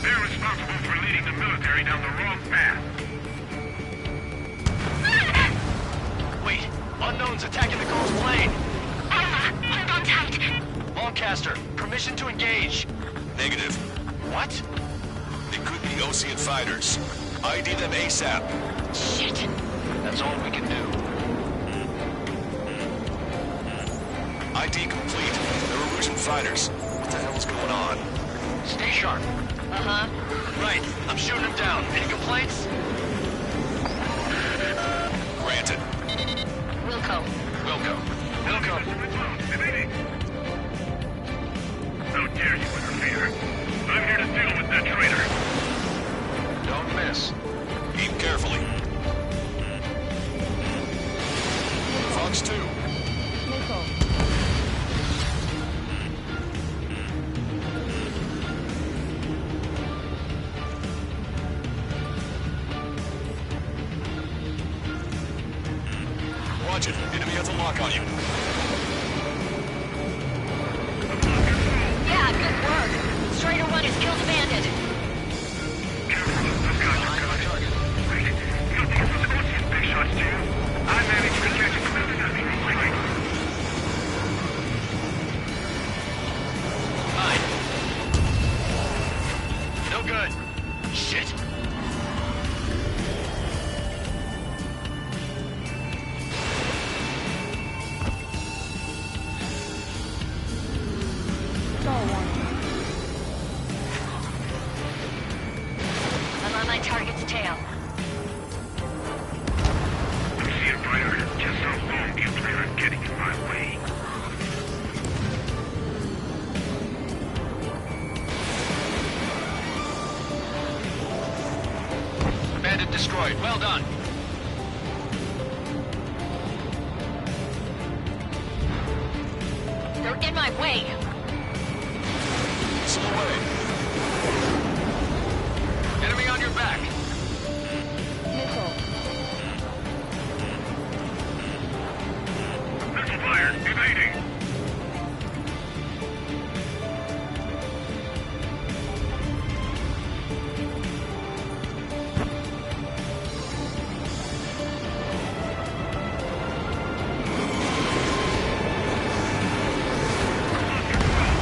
They're responsible for leading the military down the wrong path. Wait, unknown's attacking the girl's plane. Alma, hold on tight. Lancaster, permission to engage. Negative. What? They could be Osean fighters. ID them ASAP. Shit. That's all we can do. ID complete. They're Erusian fighters. What the hell is going on? Stay sharp. Uh-huh. Right, I'm shooting him down. Any complaints? Granted. Wilco. Wilco. How dare you interfere? I'm here to deal with that traitor. Don't miss. Aim carefully. Fox 2. Missile. Watch it. Enemy has a lock on you. Yeah, good work. Strider 1 has killed a bandit. Wait, you don't think it's supposed to be big shots, do you? I managed to catch it from the enemy. Fine. No good. Shit. Star warning. I'm on on my target's tail. Ocean fighter, just how long do you plan on getting in my way? Bandit destroyed. Well done. They're in my way. Missile away. Enemy on your back. Missile. Missile fired, evading.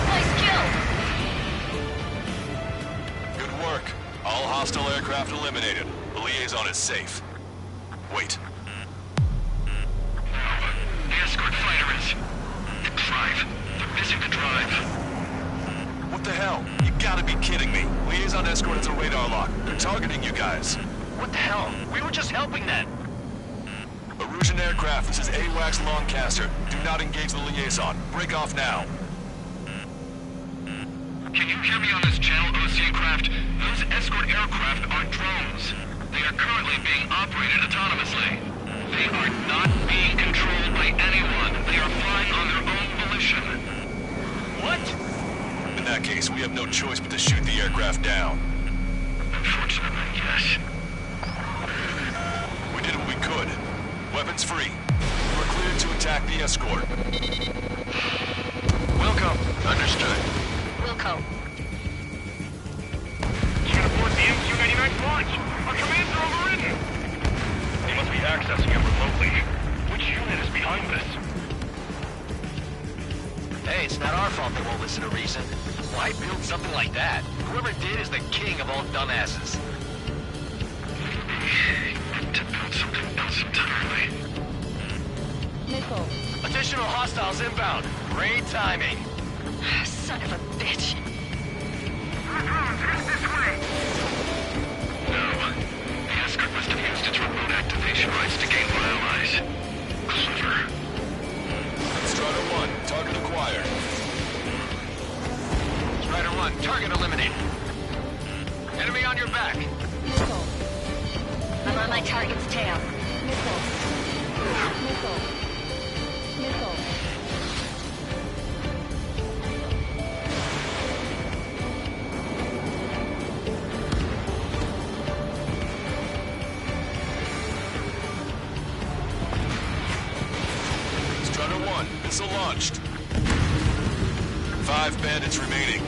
Nice kill. Good work. All hostile aircraft eliminated. The liaison is safe. Wait. The escort fighter is... The drive. They're missing the drive. What the hell? You gotta be kidding me. Liaison escort has a radar lock. They're targeting you guys. What the hell? We were just helping them. Erusian aircraft, this is AWACS Longcaster. Do not engage the liaison. Break off now. Can you hear me on this channel, Ocean craft? Those escort aircraft are drones. They are currently being operated autonomously. They are not being controlled by anyone. They are flying on their own volition. What? In that case, we have no choice but to shoot the aircraft down. Unfortunately, yes. We did what we could. Weapons free. We're cleared to attack the escort. Welcome. Understood. Wilco. Can't afford the MQ-99 launch! Our commands are overridden! They must be accessing it remotely. Which unit is behind this? Hey, it's not our fault they won't listen to reason. Why build something like that? Whoever did is the king of all dumbasses. To build something else entirely. Missile. Additional hostiles inbound. Great timing. Son of a bitch. This way! No. The escort must have used its remote activation rights to gain more allies. Clever. Strider 1, target acquired. Strider 1, target eliminated. Enemy on your back. Missile. I'm on my target's tail. Missile. Missile. Missile. Strider 1, missile launched. 5 bandits remaining.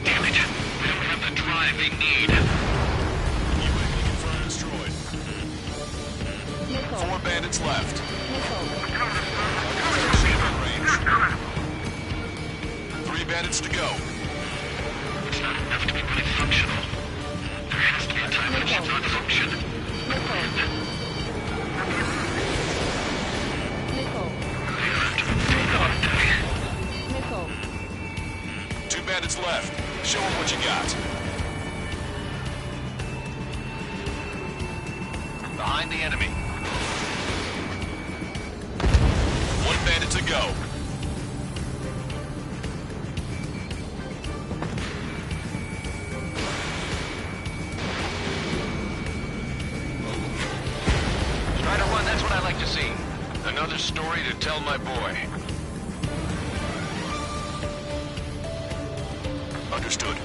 Damn it! They don't have the drive they need. UAV confirmed destroyed. Missile. 4 bandits left. Missile. Shield range. 3 bandits to go. It's not enough to be fully functional. There has to be a time when it should not function. Missile. Missile. Missile. 2 bandits left. Show them what you got. Behind the enemy. 1 bandit to go. Strider 1, that's what I like to see. Another story to tell my boy. Understood.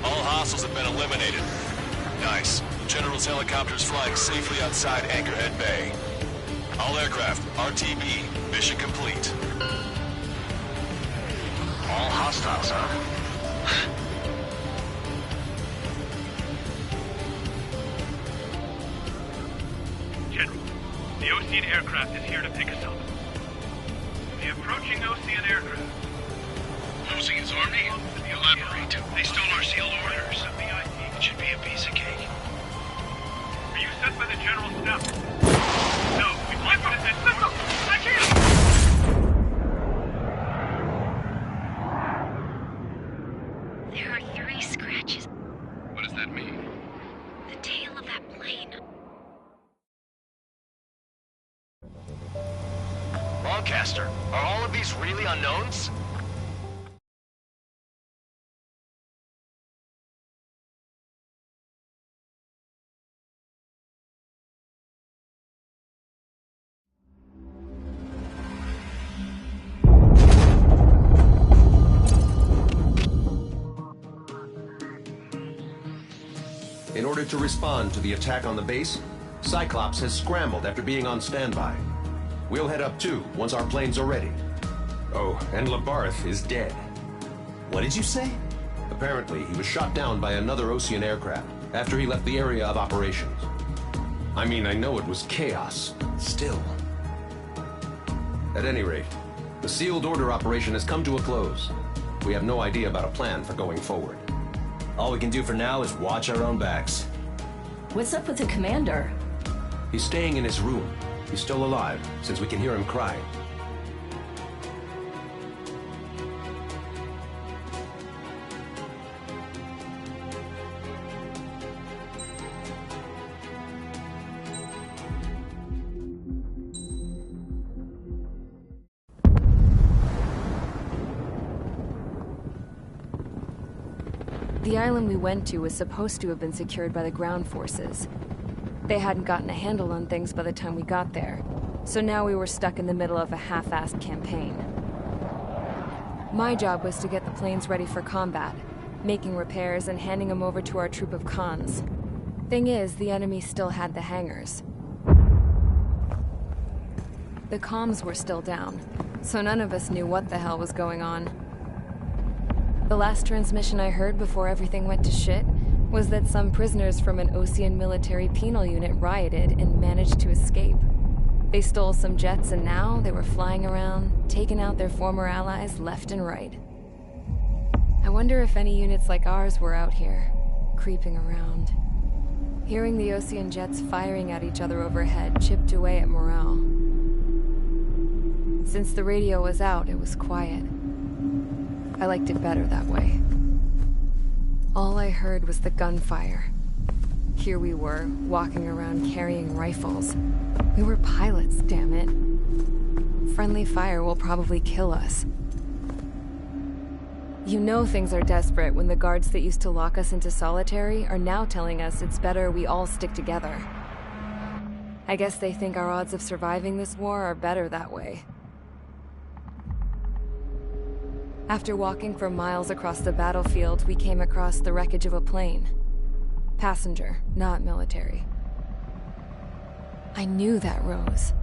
All hostiles have been eliminated. Nice. General's helicopters flying safely outside Anchorhead Bay. All aircraft, RTB, mission complete. All hostiles, huh? General, the Ocean aircraft is here to pick us up. The approaching Ocean aircraft. Ocean's army? Elaborate. They stole our sealed orders. It should be a piece of cake. Are you sent by the General's staff? No, we've left it at this. I can't! There are These scratches. What does that mean? The tail of that plane. Lancaster, are all of these really unknowns? In order to respond to the attack on the base, Cyclops has scrambled after being on standby. We'll head up too, once our planes are ready. Oh, and Labarth is dead. What did you say? Apparently, he was shot down by another Ocean aircraft after he left the area of operations. I mean, I know it was chaos. Still. At any rate, the sealed order operation has come to a close. We have no idea about a plan for going forward. All we can do for now is watch our own backs. What's up with the commander? He's staying in his room. He's still alive, since we can hear him crying. The island we went to was supposed to have been secured by the ground forces. They hadn't gotten a handle on things by the time we got there, so now we were stuck in the middle of a half-assed campaign. My job was to get the planes ready for combat, making repairs and handing them over to our troop of cons. Thing is, the enemy still had the hangars. The comms were still down, so none of us knew what the hell was going on. The last transmission I heard before everything went to shit was that some prisoners from an Ocean military penal unit rioted and managed to escape. They stole some jets and now they were flying around, taking out their former allies left and right. I wonder if any units like ours were out here, creeping around. Hearing the Ocean jets firing at each other overhead chipped away at morale. Since the radio was out, it was quiet. I liked it better that way. All I heard was the gunfire. Here we were, walking around carrying rifles. We were pilots, damn it. Friendly fire will probably kill us. You know things are desperate when the guards that used to lock us into solitary are now telling us it's better we all stick together. I guess they think our odds of surviving this war are better that way. After walking for miles across the battlefield, we came across the wreckage of a plane. Passenger, not military. I knew that rose.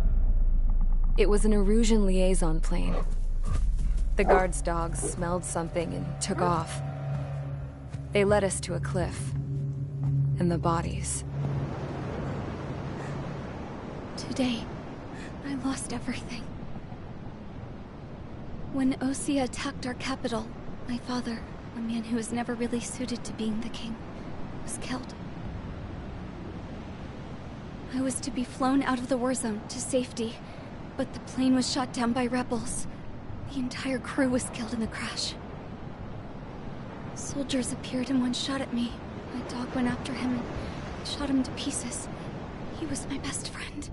It was an Erusian liaison plane. The guard's dogs smelled something and took off. They led us to a cliff. And the bodies. Today, I lost everything. When Osea attacked our capital, my father, a man who was never really suited to being the king, was killed. I was to be flown out of the war zone to safety, but the plane was shot down by rebels. The entire crew was killed in the crash. Soldiers appeared and one shot at me. My dog went after him and shot him to pieces. He was my best friend.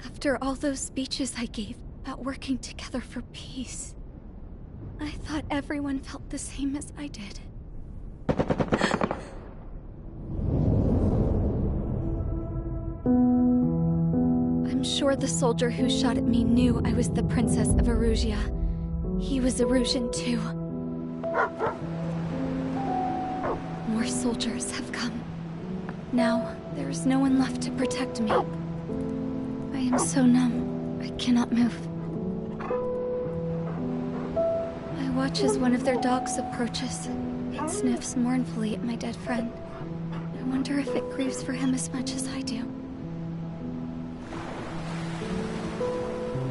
After all those speeches I gave about working together for peace, I thought everyone felt the same as I did. I'm sure the soldier who shot at me knew I was the Princess of Erusia. He was Erusian too. More soldiers have come. Now, there is no one left to protect me. I am so numb, I cannot move. I watch as one of their dogs approaches. It sniffs mournfully at my dead friend. I wonder if it grieves for him as much as I do.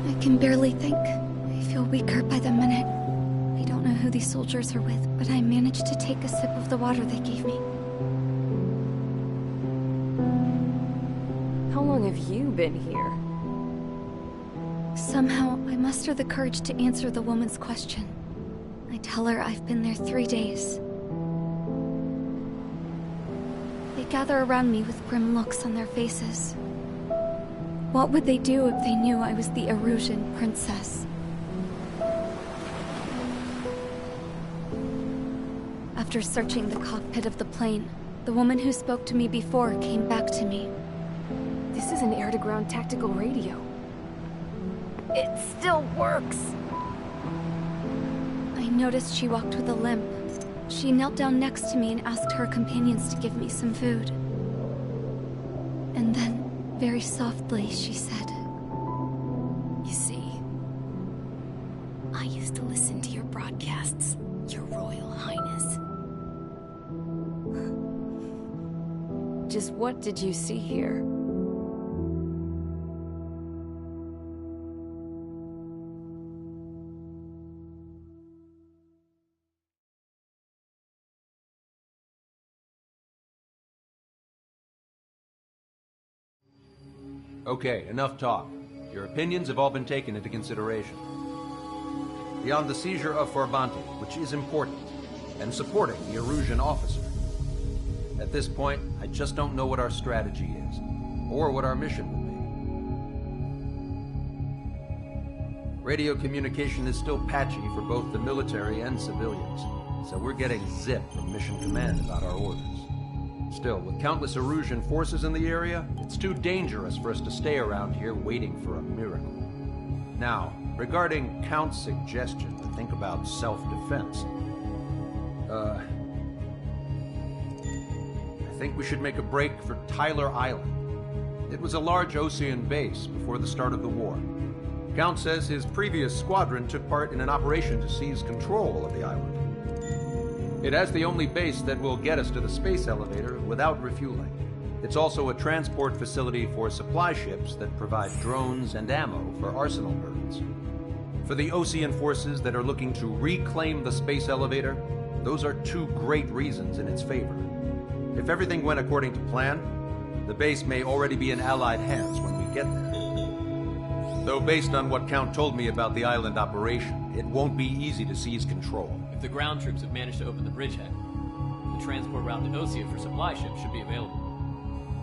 I can barely think. I feel weaker by the minute. I don't know who these soldiers are with, but I managed to take a sip of the water they gave me. How long have you been here? Somehow, I muster the courage to answer the woman's question. I tell her I've been there 3 days. They gather around me with grim looks on their faces. What would they do if they knew I was the Erusian princess? After searching the cockpit of the plane, the woman who spoke to me before came back to me. This is an air-to-ground tactical radio. It still works! I noticed she walked with a limp. She knelt down next to me and asked her companions to give me some food. And then, very softly, she said, You see, I used to listen to your broadcasts, Your Royal Highness. Just what did you see here? Okay, enough talk. Your opinions have all been taken into consideration. Beyond the seizure of Farbanti, which is important, and supporting the Erusian officer. At this point, I just don't know what our strategy is, or what our mission will be. Radio communication is still patchy for both the military and civilians, so we're getting zip from Mission Command about our orders. Still, with countless Erusian forces in the area, it's too dangerous for us to stay around here waiting for a miracle. Now, regarding Count's suggestion to think about self-defense, I think we should make a break for Tyler Island. It was a large Osean base before the start of the war. Count says his previous squadron took part in an operation to seize control of the island. It has the only base that will get us to the space elevator without refueling. It's also a transport facility for supply ships that provide drones and ammo for arsenal birds. For the Osean forces that are looking to reclaim the space elevator, those are two great reasons in its favor. If everything went according to plan, the base may already be in Allied hands when we get there. Though based on what Count told me about the island operation, it won't be easy to seize control. If the ground troops have managed to open the bridgehead, the transport route to Osea for supply ships should be available.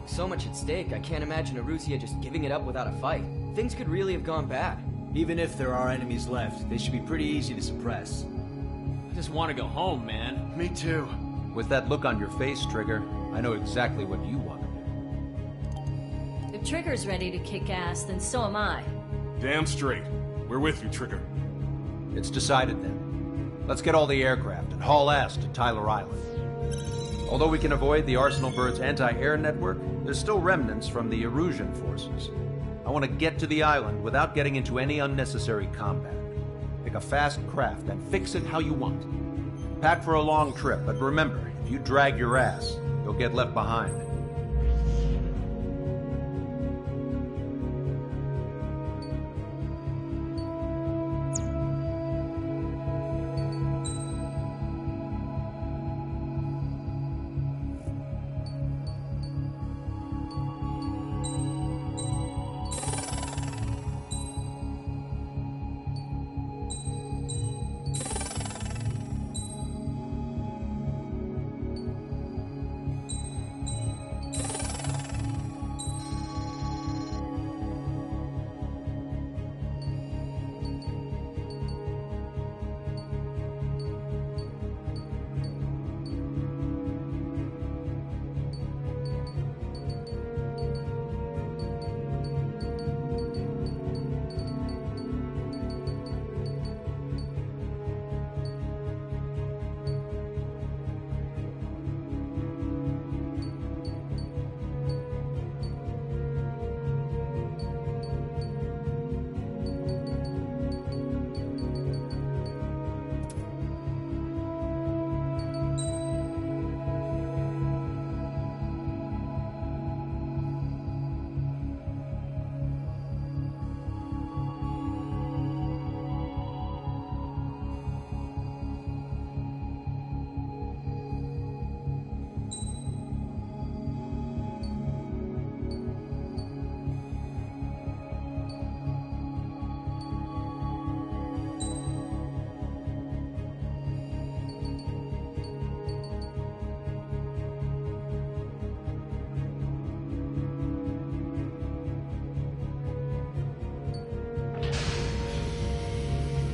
So much at stake, I can't imagine Erusia just giving it up without a fight. Things could really have gone bad. Even if there are enemies left, they should be pretty easy to suppress. I just want to go home, man. Me too. With that look on your face, Trigger, I know exactly what you want to do. If Trigger's ready to kick ass, then so am I. Damn straight. We're with you, Trigger. It's decided then. Let's get all the aircraft and haul ass to Tyler Island. Although we can avoid the Arsenal Bird's anti-air network, there's still remnants from the Erusian forces. I want to get to the island without getting into any unnecessary combat. Pick a fast craft and fix it how you want. Pack for a long trip, but remember, if you drag your ass, you'll get left behind.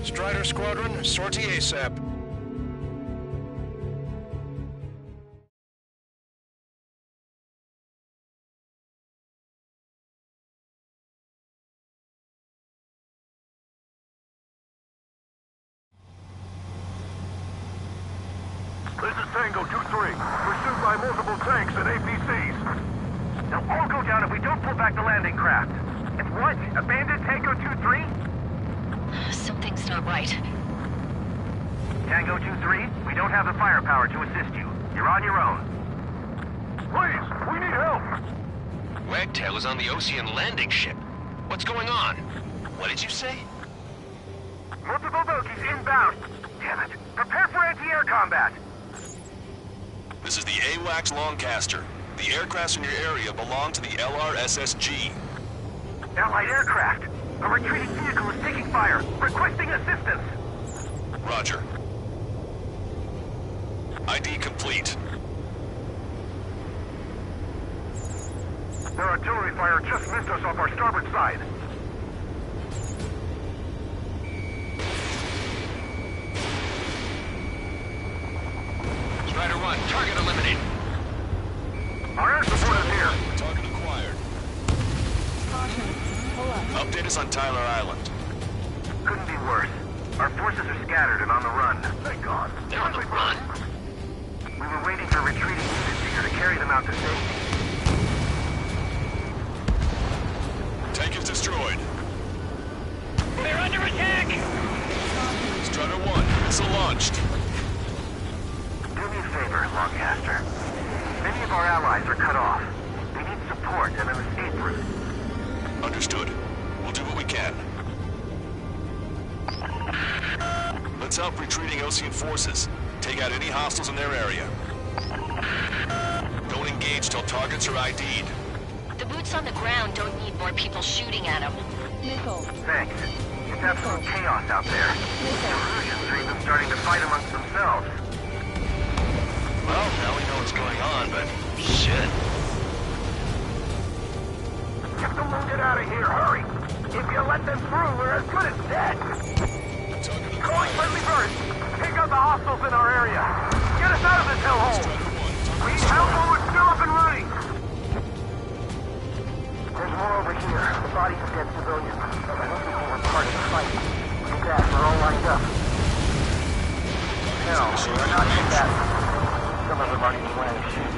Strider Squadron, sortie ASAP. This is Tango 2-3, pursued by multiple tanks and APCs. They'll all go down if we don't pull back the landing craft. If what? Abandoned Tango 2-3? Something's not right. Tango 2-3, we don't have the firepower to assist you. You're on your own. Please, we need help! Wagtail is on the Ocean landing ship. What's going on? What did you say? Multiple bogies inbound. Damn it. Prepare for anti-air combat. This is the AWACS Longcaster. The aircrafts in your area belong to the LRSSG. Allied aircraft. A retreating vehicle is taking fire. Requesting assistance. Roger. ID complete. Their artillery fire just missed us off our starboard side. Strider 1, target eliminated. Our air support is here. Target acquired. Caution. Pull up. Update us on Tyler Island. Couldn't be worse. Our forces are scattered and on the run. Thank God. They're on the run? We were waiting for retreating units here to carry them out to safety. Tank is destroyed. They're under attack! Strider 1, missile launched. Do me a favor, Longcaster. Many of our allies are cut off. They need support and an escape route. Understood. We'll do what we can. Let's help retreating Ocean forces. Take out any hostiles in their area. Don't engage till targets are ID'd. The boots on the ground don't need more people shooting at them. Missile. Thanks. It's absolute chaos out there. The Erusians are even starting to fight amongst themselves. Well, now we know what's going on, but shit. Get the wounded out of here, hurry! If you let them through, we're as good as dead! Calling friendly birds! Take out the hostiles in our area! Get us out of this hellhole! We need help while we're still up and running! There's more over here. The bodies of dead civilians. I don't think they were part of the fight. Look at that, we're all lined up. No, we're not combatants. Some of them aren't even wearing shoes.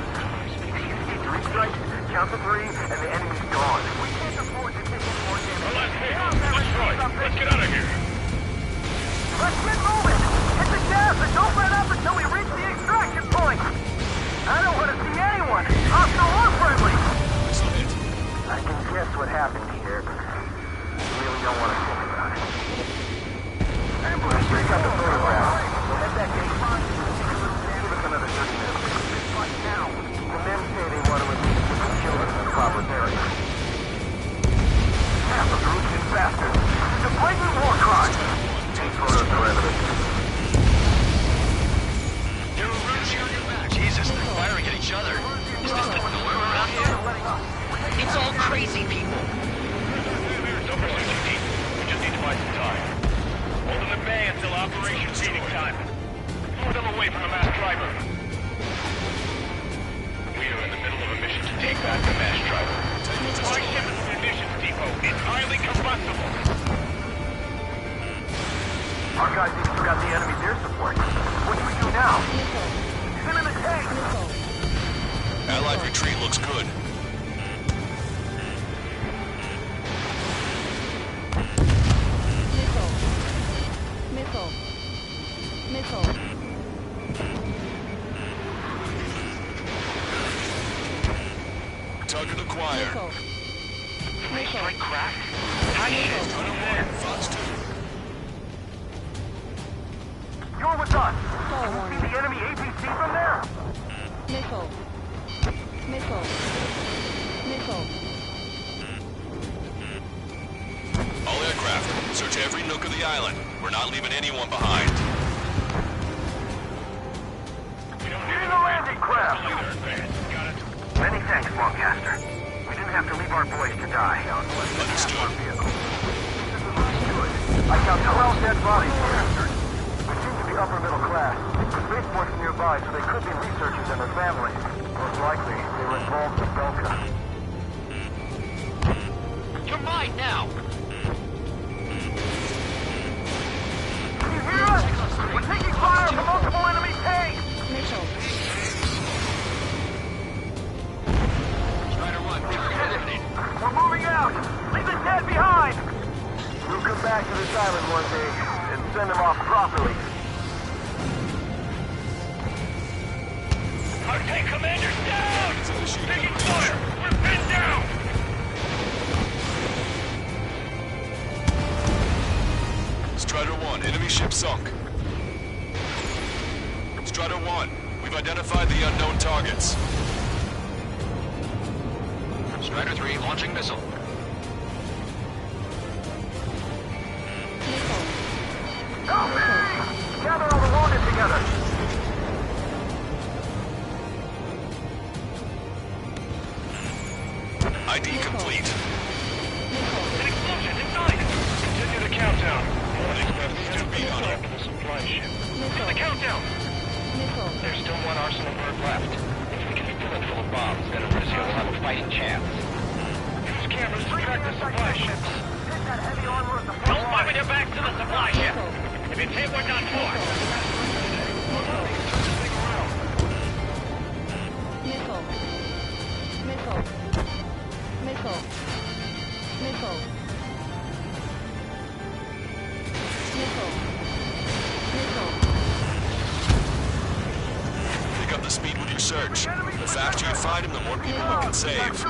These 3 strikes, count to 3, and the enemy's gone. We can't afford to take any more damage. Let's get out of here. Let's get moving! Hit the gas and don't let up until we reach the extraction point! I don't want to see anyone, hostile or friendly! I can guess what happened here, but I really don't want to think about it. Let's break up the photograph. We'll head back to give us another 30 minutes. Now, the men say they want to at least put the children in the proper area. Half of the Russian bastards! It's a blatant war crime! Take photos for evidence. Jesus, they're firing at each other. Is this the norm around here? It's all crazy people. Don't pursue too deep. We just need to buy some time. Hold them at bay until Operation Feeding time. Move them away from the mass driver. We are in the middle of a mission to take back the mass driver. My ship is a munitions depot. It's highly combustible. Our guys even took out the enemy's air support. What do we do now? He's in the tank! Allied retreat looks good. Missile. Missile. Target acquired. Missile. Missile. Craft? How Fox 2. You're with us! See the enemy APC from there? Missile. Missile. Missile. All aircraft, search every nook of the island. We're not leaving anyone behind. Get in the landing craft! Many thanks, Longcaster. We didn't have to leave our boys to die. Understood. This is looking good. I count 12 dead bodies registered. We seem to be upper middle class. The spaceport's nearby, so they could be researchers and their families. Most likely, they were involved with Belka. You're mine now! Can you hear us? We're taking fire from multiple enemy tanks! Mitchell. Strider 1, We're moving out! Leave the dead behind! We'll come back to this island one day and send them off properly. Our tank commander's down! Taking fire! We're pinned down! Strider 1, enemy ship sunk. Strider 1, we've identified the unknown targets. Strider 3, launching missile. Help me! Gather all the wounded together! ID complete. An explosion inside! Continue the countdown. Still be on up to the supply ship. The countdown! There's still one arsenal bird left. If we can fill it full of bombs, then Arusio will have a fighting chance. Use cameras to track the supply ships. Don't fight with your back to the supply ship! If it's hit, we're done for! Missile. Missile. Missile. Missile. Missile. Missile. Pick up the speed with your search. The faster you find him, the more people we can save.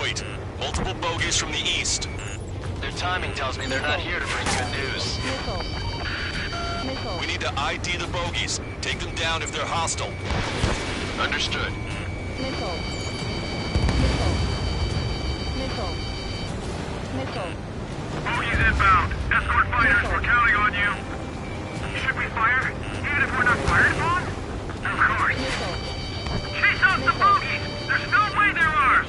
Wait, multiple bogies from the east. Their timing tells me they're not here to bring good news. Missile. Missile. We need to ID the bogies. Take them down if they're hostile. Understood. Missile. Missile. Missile. Missile. Bogies inbound. Escort fighters, we're counting on you. Should we fire? Even if we're not fired upon? Of course. Chase out the bogies! There's no way they're ours!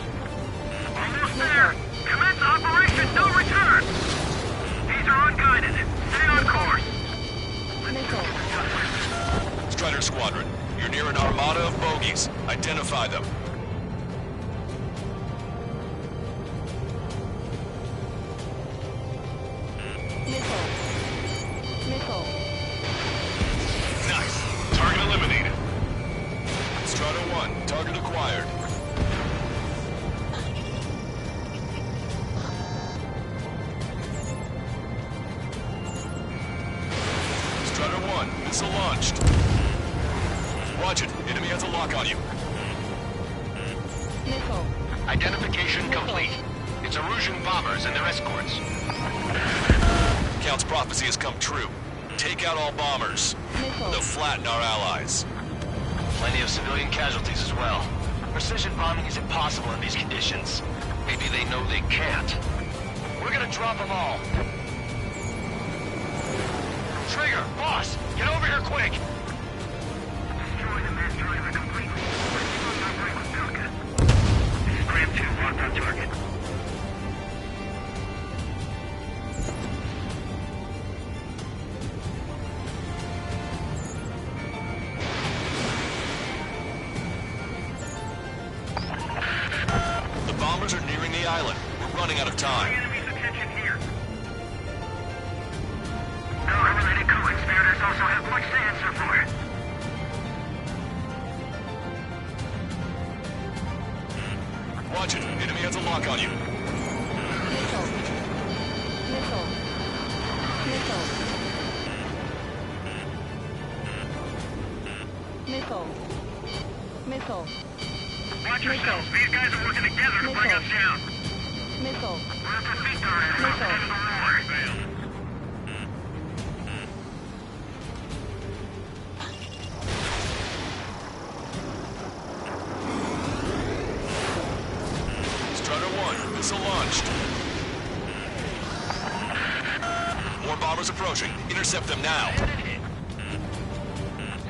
Almost there! Commence Operation No Return! These are unguided. Stay on course! Strider Squadron, you're near an armada of bogies. Identify them. Missile. Missile. Nice. Target eliminated. Strider 1, target acquired. Strider 1, missile launched. Watch it. Enemy has a lock on you. Missile. Identification complete. It's Erusian bombers and their escorts. Count's prophecy has come true. Take out all bombers. They'll flatten our allies. Plenty of civilian casualties as well. Precision bombing is impossible in these conditions. Maybe they know they can't. We're gonna drop them all. Trigger, boss, get over here quick! Destroy the mass driver completely. Let's operate with Belka. This is Graham 2, locked on target. The bombers are nearing the island. We're running out of time. Enemy's attention here. No unrelated co-conspirators also have much to answer for. Watch it. Enemy has a lock on you. Missile. Missile. Missile. Missile. Watch yourselves. These guys are working together to bring us down. Missile. We're at the feet guard at the end of the war. Strider 1, missile launched. More bombers approaching. Intercept them now.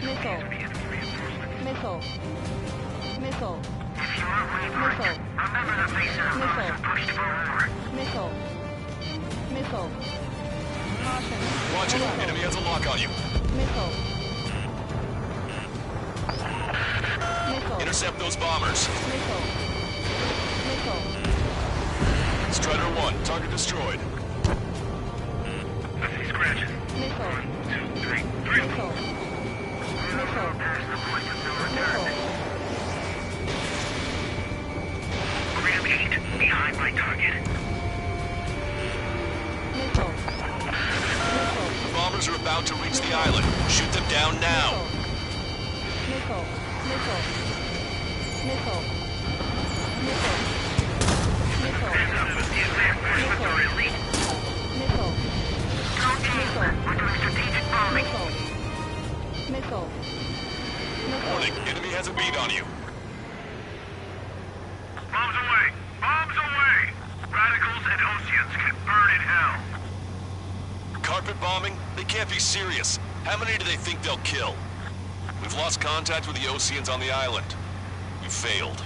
Missile. Missile. Missile. Missile. Missile. Caution. Watch it. Enemy has a lock on you. Missile. Missile. Intercept those bombers. Missile. Missile. Strider 1, target destroyed. I see scratches. Missile. 1, 2, 3. 3 of them. Missile. Past the point of no Missile. return. Grab 8, behind my target. Missile. Missile. The bombers are about to reach the island. Shoot them down now. Missile. Missile. Missile. Missile. Missile. Missile. Missile. We're doing strategic bombing. Missile. Missile. Warning, enemy has a bead on you. Bombs away! Bombs away! Radicals and Oceans can burn in hell. Carpet bombing? They can't be serious. How many do they think they'll kill? We've lost contact with the Oceans on the island. You failed.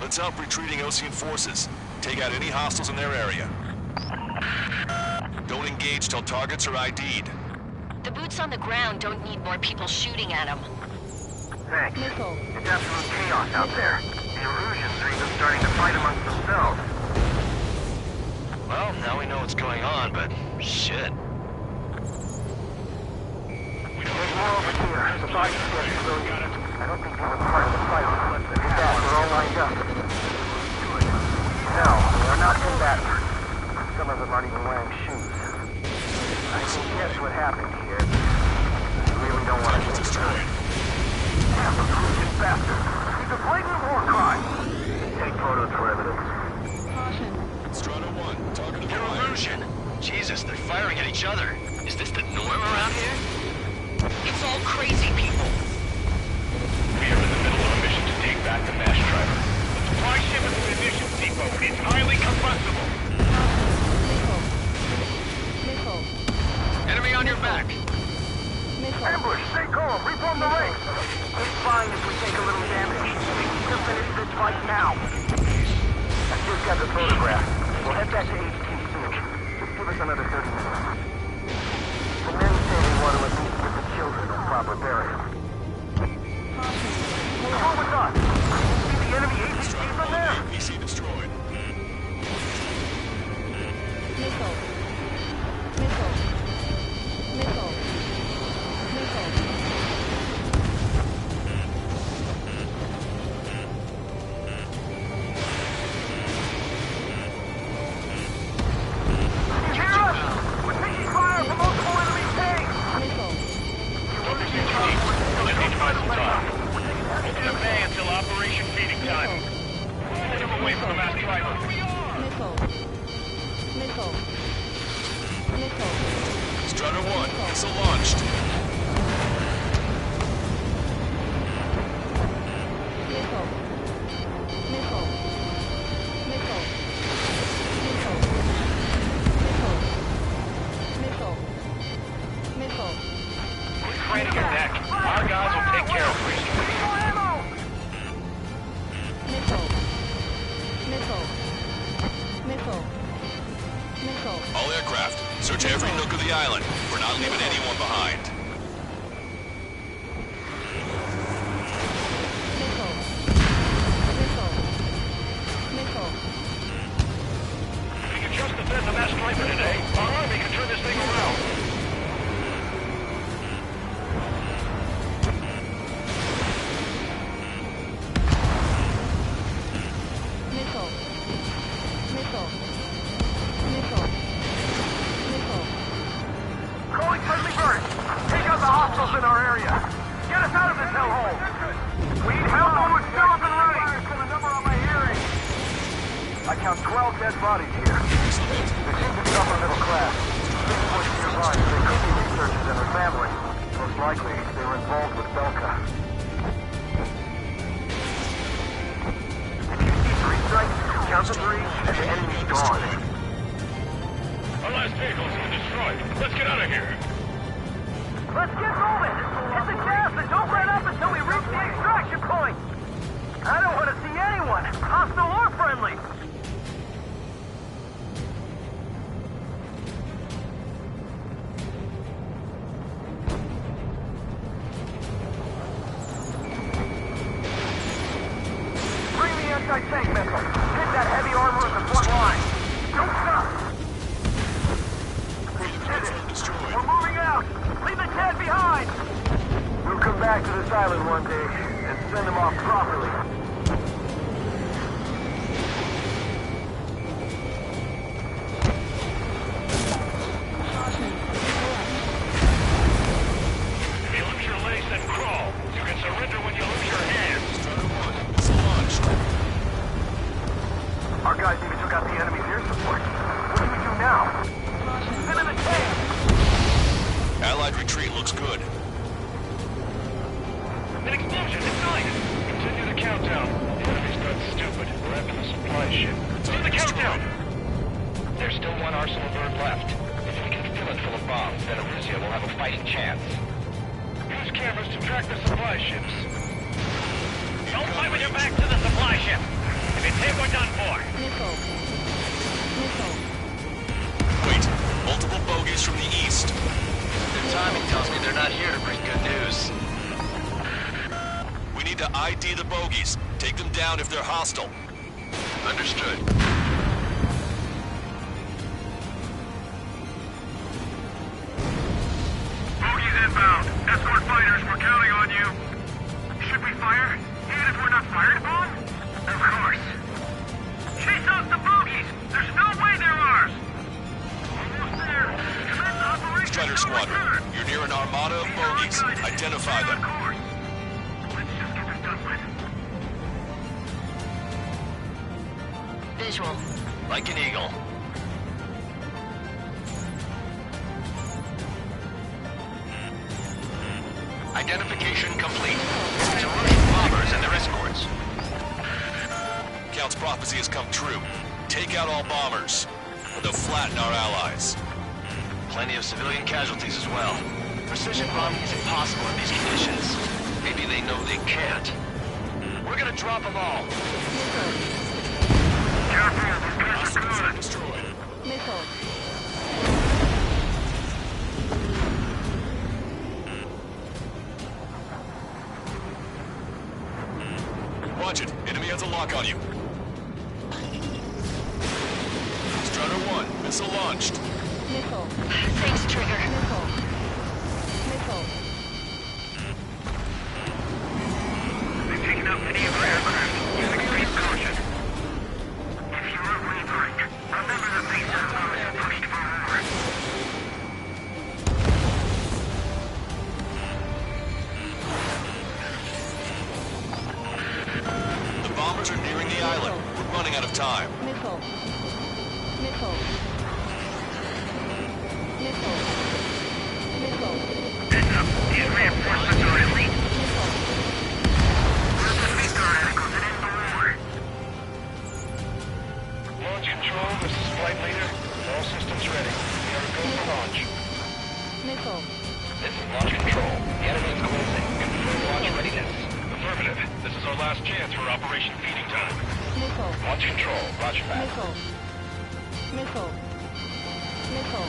Let's help retreating Ocean forces. Take out any hostiles in their area. Don't engage till targets are ID'd. The boots on the ground don't need more people shooting at them. Thanks. Missile. It's absolute chaos out there. The Erusians are even starting to fight amongst themselves. Well, now we know what's going on, but shit. There's more over here. The body set civilians. I don't think they were part of the fight. With that, we're all lined up. Good. No, they are not combatants. Some of them aren't even wearing shoes. I can guess what happened here. I really don't want to get destroyed. Damn, the Erusian bastard. He's a blatant war crime. Take photos for evidence. Caution. Strider 1, target the fire. Illusion! Jesus, they're firing at each other. Is this the norm around here? It's all crazy people. We are in the middle of a mission to take back the mass driver. The supply ship at the munitions depot is highly combustible. Missile. Missile. Enemy on your back! Missile. Ambush, stay calm, reform the ranks. It's fine if we take a little damage. We need to finish this fight now. I just got the photograph. We'll head back to HQ soon. Just give us another 30 minutes. The men say they want to at least give the children a proper burial. What's wrong with us? See the enemy agency from there? PC destroyed. Missile. Missile. Missile. Missile. You hear us? We're taking fire from multiple enemy tanks! Missile. Focus your team. Let's get by some time. We'll delay until Operation Feeding Time. Get him away from the mass driver. Missile. Missile. Missile. Strider 1, missile launched. Missile. Missile. Missile. Missile. Missile. Missile. Missile. Who's craning your neck? Our guys will take care of Priest. Missile. Missile. Missile. Missile. All aircraft, search every nook of the island. We're not leaving anyone behind. Missile. Missile. Missile. If we can just defend the mass driver today, our army can turn this thing around. Missile. Missile. Missile. Missile. Calling friendly bird! Take out the hostiles in our area! Get us out of this hellhole! We need help when we're still up and running! The number on my hearing! I count 12 dead bodies here. They seem to be upper middle class. Big point to your line, they could be researchers and her family. Most likely, they were involved with Belka. If you see 3 strikes, count the 3, and the enemy's gone. Our last vehicle's been destroyed. Let's get out of here. Let's get moving! Hit the gas and don't let up until we reach the extraction point! I don't want to see anyone, hostile or friendly! Bring the anti-tank missile. Hit that heavy armor at the front line. Don't stop! We're moving out! Leave the dead behind! We'll come back to this island one day and send them off properly. If you lose your legs, then crawl. You can surrender when you lose your hands. Our guys even took out the enemy's air support. What do we do now? Sit in the tank! Allied retreat looks good. An explosion inside! Continue the countdown. The enemy's not stupid. We're after the supply ship. Do the countdown! There's still one arsenal bird left. If we can fill it full of bombs, then Arussia will have a fighting chance. Use cameras to track the supply ships. Don't fight with your back to the supply ship! If it's hit, we're done for! Missile. Missile. Wait, multiple bogies from the east. Their timing tells me they're not here to bring good news. We need to ID the bogies. Take them down if they're hostile. Understood. Bogies inbound. Escort fighters, we're counting on you. Should we fire? Even if we're not fired upon? Of course. Chase off the bogies! There's no way they're ours! Almost there. Commence operation. Strider Squadron, you're near an armada of bogies. Identify them. Let's just get this done with. Visual. Like an eagle. Identification complete. It's Russian bombers and their escorts. Count's prophecy has come true. Take out all bombers. They'll flatten our allies. Plenty of civilian casualties as well. Precision bombing is impossible in these conditions. Maybe they know they can't. We're gonna drop them all. Destroyed. Missile. Watch it. Enemy has a lock on you. Strider 1, missile launched. Missile. Thanks, Trigger. Missile. Missile. They've taken out many of our aircraft. Use extreme caution. If you're wavering, remember that these are pushed for more. The bombers are nearing the island. We're running out of time. Missile. Missile. Missile. Missile. Heads up. These reinforcements are elite. Missile. We're the Victor radicals and in the war. Launch control, this is flight leader. All systems ready. We are go for launch. Missile. This is launch control. The enemy is closing. Confirm launch readiness. Affirmative. This is our last chance for Operation Feeding Time. Missile. Launch control. Roger that. Missile. Missile. Missile.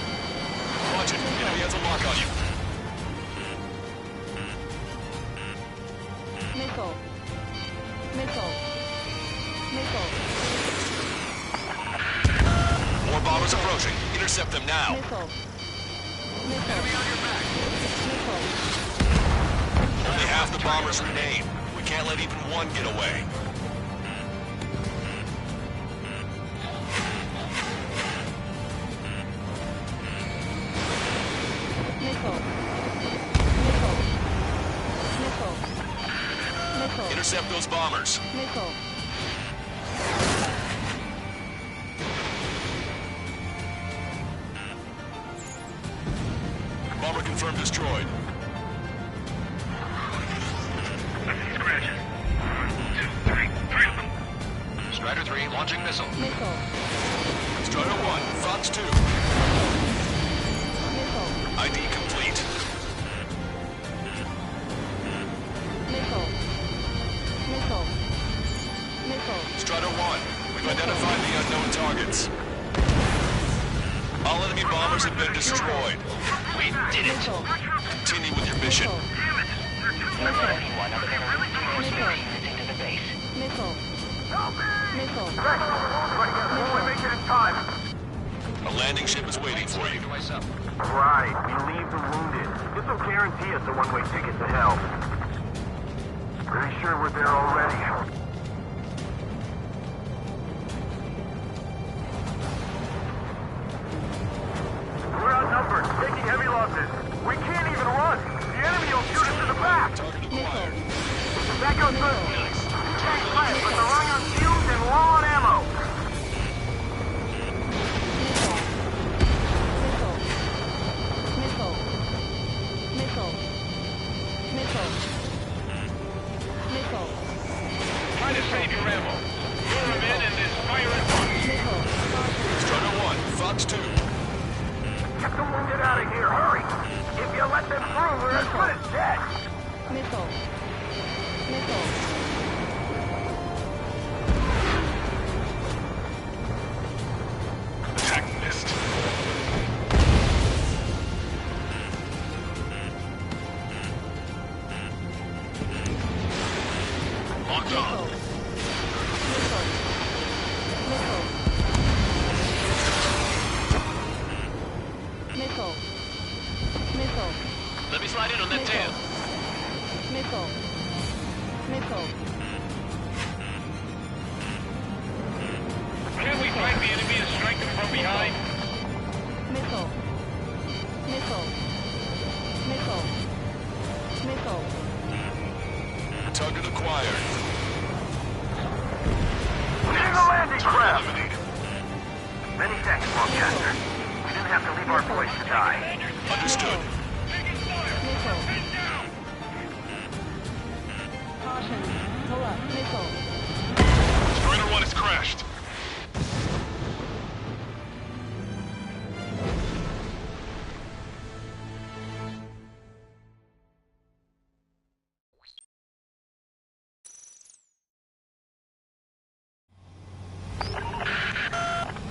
Watch it. Enemy has a lock on you. Missile. Missile. Missile. More bombers approaching. Intercept them now. Missile. Missile. Missile. Only half the bombers remain. We can't let even one get away. Missile. Missile. Missile. Missile. Intercept those bombers. Missile. Bomber confirmed destroyed. Scratches. 1, 2, 3. 3 of them. Strider 3 launching missile. Missile. Strider 1, Fox 2. ID complete. Strider 1, we've identified the unknown targets. All enemy bombers have been destroyed. We did it. Continue with your mission. Anyone other than a really close species into the base. Only make it in time. A landing ship is waiting for you. Right, we leave the wounded. This will guarantee us a one-way ticket to hell. Pretty sure we're there already. We're outnumbered, taking heavy losses. We can't even run. The enemy will shoot us in the back. That goes good. Tank left, but they're running on fumes and low on ammo. Try to save your ammo. Lure him in and then fire at once. Strider 1, Fox 2. Get the wounded out of here, hurry! If you let them through, we're as good as dead! Attack missed. Locked on. Let me slide in on that tail. Can't we fight the enemy and strike them from behind? Target acquired. Leading the landing craft! Many thanks, Longcaster. We didn't have to leave our boys to die. Understood. Strider 1 has crashed.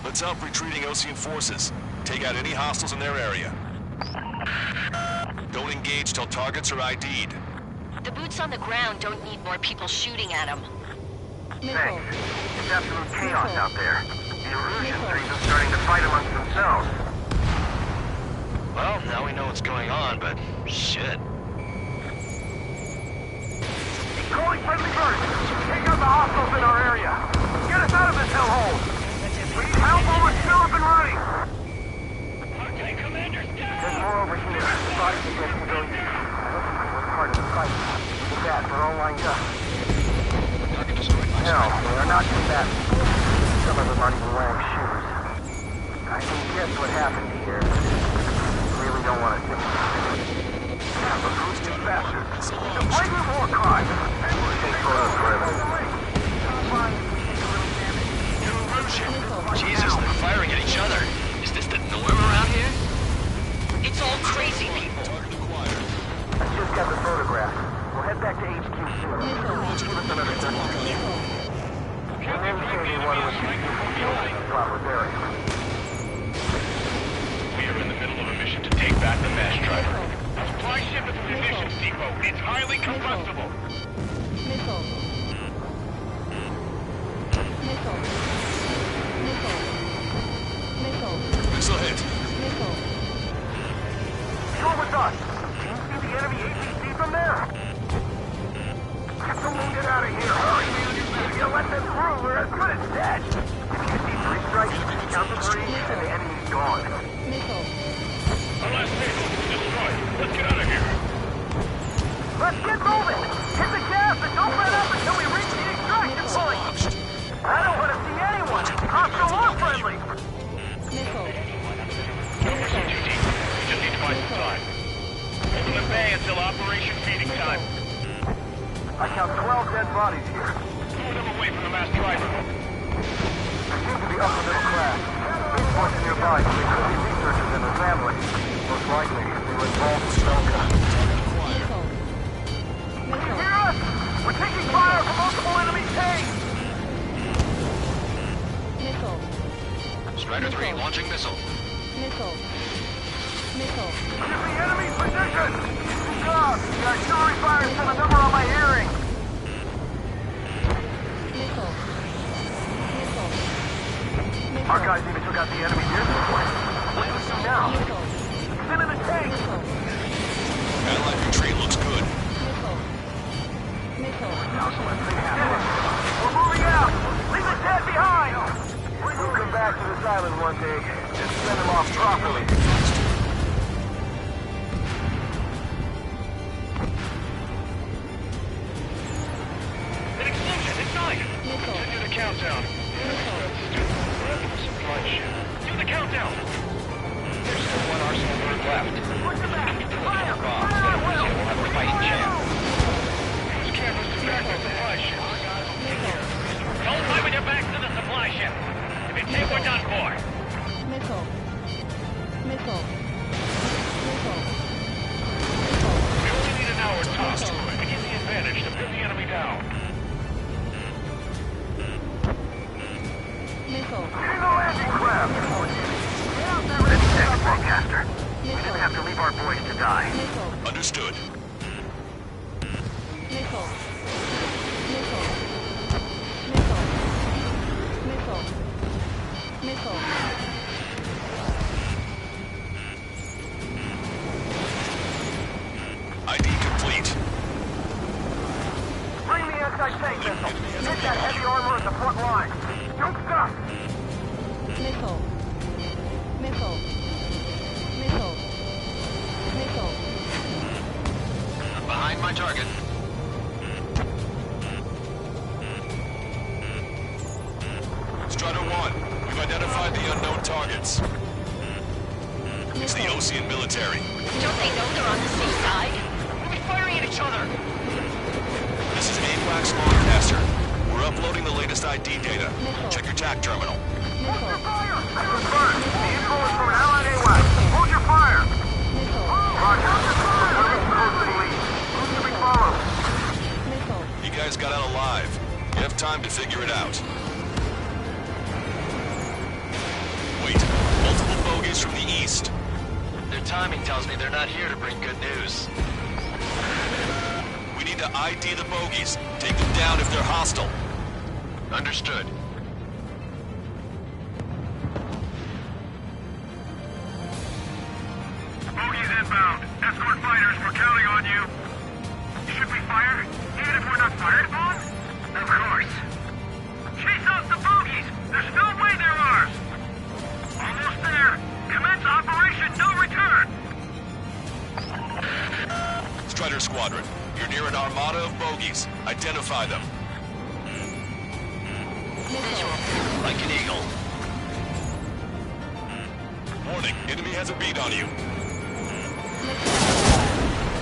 Let's help retreating Ocean forces. Take out any hostiles in their area. Don't engage till targets are ID'd. The boots on the ground don't need more people shooting at them. Thanks. It's absolute chaos out there. The Erusian trees are starting to fight amongst themselves. Well, now we know what's going on, but shit. Calling friendly birds! Take out the hostiles in our area! Get us out of this hellhole! We need help or we're still up and running! There's more over here. Bodies of dead civilians. We're part of the fight. With that, we're all lined up. Hell, they're not combatants. Some of them aren't even wearing shoes. I can guess what happened here. Really don't want to think about it. Yeah, but who's too faster? It's a flagrant war crime. Take photos for evidence. Jesus, they're firing at each other. Is this the norm around here? It's all crazy people. I just got the photograph. We'll head back to HQ soon. Give us another 30 seconds. And then say one with the proper bearing. We are in the middle of a mission to take back the mass driver. A supply ship at the munitions depot. It's highly combustible. Missile hit. You're with us. Can you see the enemy APC from there? Get the wounded out of here. Hurry. If you let them through, we're as good as dead. If you see 3 strikes, count to 3, and the enemy's gone. Our last vehicle is destroyed. Let's get out of here. Let's get moving. Hit the gas and don't let up until we reach the extraction point. I don't want to see anyone. Hostile or friendly. Number 2 deep. We just need to buy some time. Open the bay until operation feeding time. I count 12 dead bodies here. 2 of them away from the mass driver. They seem to be upper middle class. bunch nearby, so they could be researchers and their family. Most likely, they were involved with Shelka. Can you hear us? We're taking fire from multiple enemy tanks! Missile. Strider 3, launching missile. Missile. Missile. Give me enemy position! God, the artillery fire sent a number on my hearing! Missile. Missile. Missile. Our guys even took out the enemy near this point. What do we do now? Missile. He's in the tank! Allied retreat looks good. Missile. Missile. We're moving out! Leave the dead behind! We'll come back to this island one day and send them off properly. An explosion inside! Continue the countdown. Supply ship. Do the countdown! There's still one arsenal bird left. Push it back! Fire! Bombs, then Arusha will have a fighting chance. Use cameras to track the supply ship. Don't fight with your backs to the supply ship. If it's hit, we're done for. Missile. Missile. Missile. We only need an hour tops to gain the advantage to pin the enemy down. Missile. Single landing craft! Let's check, Lancaster. We didn't have to leave our boys to die. Missile. Understood. Missile. Missile. Missile. Missile. Missile. ID complete. Bring the anti-tank missile. Hit that heavy armor at the front line. Don't stop! Missile. Missile. Missile. Missile. Behind my target. Strider 1, we've identified the unknown targets. It's the Ocean military. Don't they know they're on the same side? We'll be firing at each other! This is AWACS Lancaster. We're uploading the latest ID data. Check your TAC terminal. Hold your fire! Confirmed. The info is from Allied AWACS. Hold your fire! Roger. We're close to the lead. Who should we follow? You guys got out alive. You have time to figure it out. Wait, multiple bogies from the east. Their timing tells me they're not here to bring good news. We need to ID the bogies. Take them down if they're hostile. Understood. Bogies inbound. Escort fighters, we're counting on you. Should we fire? Even if we're not fired upon? Of course. Chase out the bogies! There's no way they're ours! Almost there! Commence Operation No Return! Strider Squadron, you're near an armada of bogies. Identify them. Like an eagle. Warning, enemy has a bead on you.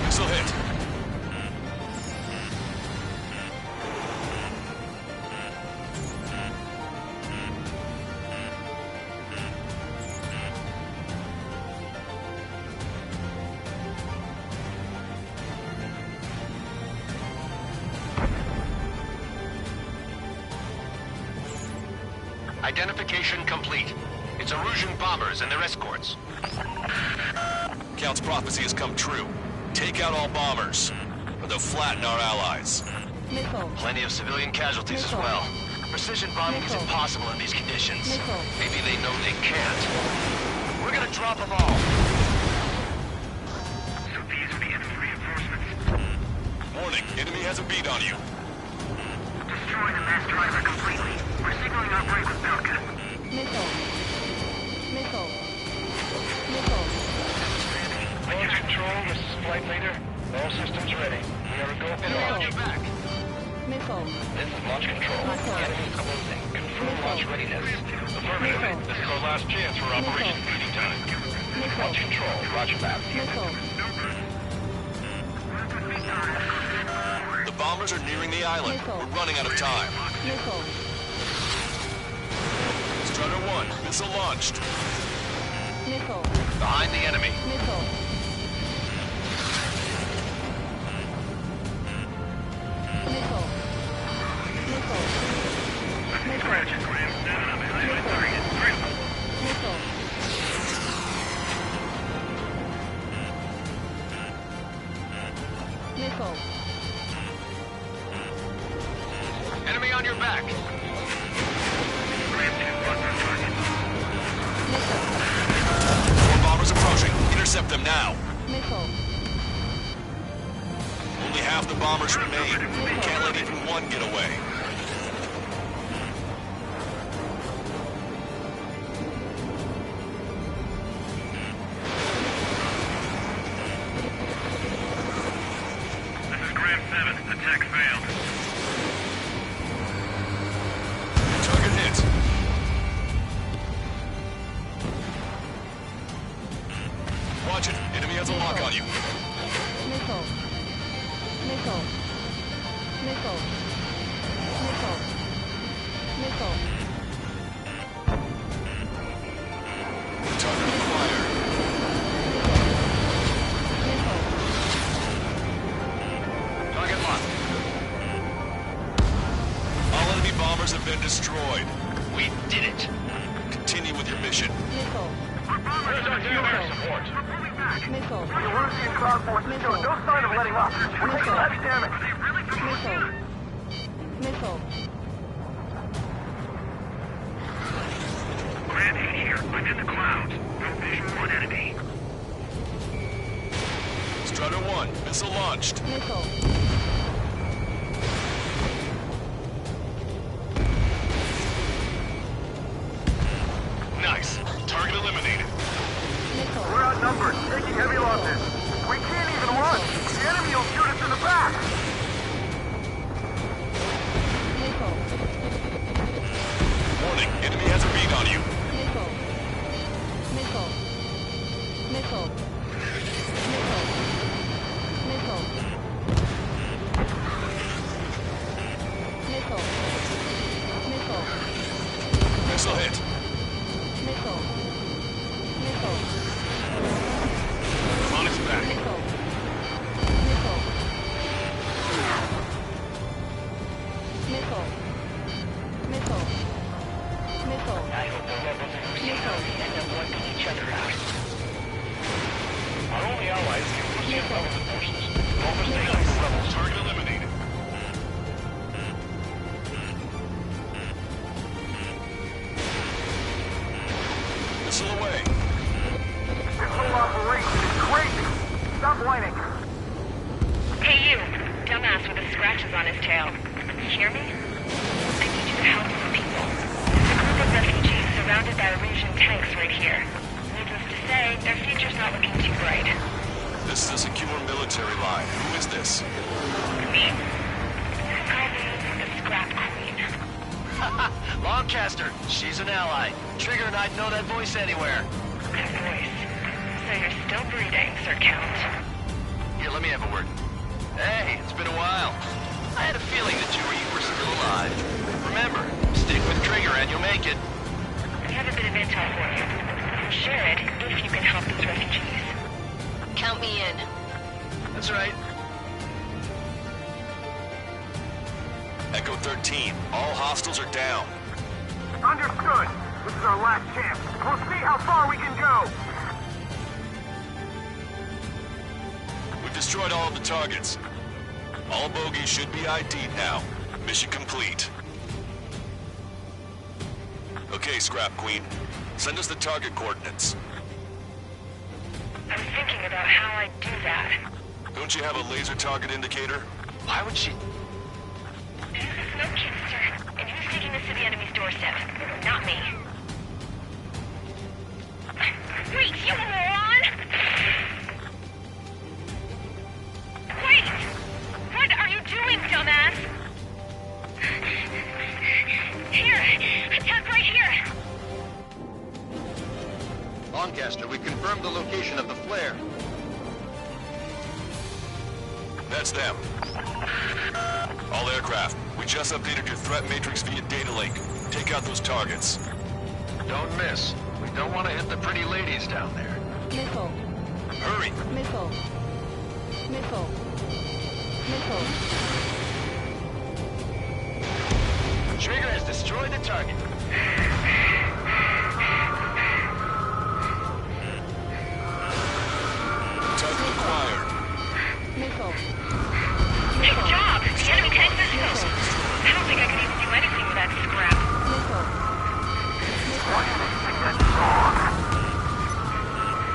Missile hit. Identification complete. It's Erusian bombers and their escorts. Count's prophecy has come true. Take out all bombers, or they'll flatten our allies. Missile. Plenty of civilian casualties as well. Precision bombing is impossible in these conditions. Maybe they know they can't. We're gonna drop them all. So these are the enemy reinforcements. Warning, enemy has a bead on you. Destroy the mass driver completely. We're signaling our break with Belka. Missile. Missile. Missile. Launch control, this is flight leader. All systems ready. We are a go for On your back. Missile. This is launch control. The enemy is closing. Confirm launch readiness. Affirmative. This is our last chance for Operation Feeding Time. Launch control. Roger that. Missile. The bombers are nearing the island. We're running out of time. Missile. Strider 1, missile launched. Missile. Behind the enemy. Missile. Missile. Missile. Missile. Missile. Enemy on your back. More bombers approaching. Intercept them now. Missile. Only half the bombers remain. Can't let even one get away. This is Graham 7. Attack failed. Target hit. Watch it. Enemy has a lock on you. Missile. Missile. Missile. Missile. Missile. Target acquired. Target locked. All enemy bombers have been destroyed. We did it. Continue with your mission. Missile. Where's our air support? Missile. The Erusian cloud forces show no sign of letting up. We're taking heavy damage. Missile. Missile. Grant 8 here. I'm in the clouds. No vision on enemy. Strider 1, missile launched. Missile. Nice. Target eliminated. Missile. We're outnumbered, taking heavy losses. We can't even run. The enemy will shoot us in the back. Missile. Warning, enemy has a bead on you. Missile. Missile. Missile. Missile. Missile. Missile. Missile. Missile hit. Missile. Missile. On its back. Missile. Missile. Missile. Missile. Missile. I hope the rebels and Rusians end up wiping each other out. Our only allies are Rusian government forces. Overstaying these rebels. Target eliminated. Missile away. This whole operation is crazy. Stop whining. Hey you, dumbass with the scratches on his tail. You hear me? I need you to help some people. There's a group of refugees surrounded by Erusian tanks right here. Needless to say, their future's not looking too bright. This is a secure military line. Who is this? Me? You can call me the Scrap Queen. Lancaster. She's an ally. Trigger and I'd know that voice anywhere. That voice. So you're still breathing, Sir Count. Here, let me have a word. Hey, it's been a while. I had a feeling the two of you were still alive. Remember, stick with Trigger and you'll make it. I have a bit of intel for you. I'll share it if you can help these refugees. Count me in. That's right. Echo 13, all hostiles are down. Understood. This is our last chance. We'll see how far we can go. We've destroyed all of the targets. All bogies should be ID'd now. Mission complete. Okay, Scrap Queen. Send us the target coordinates. I was thinking about how I'd do that. Don't you have a laser target indicator? Why would she... This is no Kingster, and who's taking this to the enemy's doorstep? Not me. Wait, you moron! Wait! What are you doing, dumbass? Here! Attack right here! Lancaster, we've confirmed the location of the flare. That's them. All aircraft, we just updated your threat matrix via data link. Take out those targets. Don't miss. We don't want to hit the pretty ladies down there. Missile. Hurry! Missile. Missile. Missile. Trigger has destroyed the target. Target acquired. Missile. Good job! The enemy tanks are still. I don't think I could even do anything with that scrap. Missile.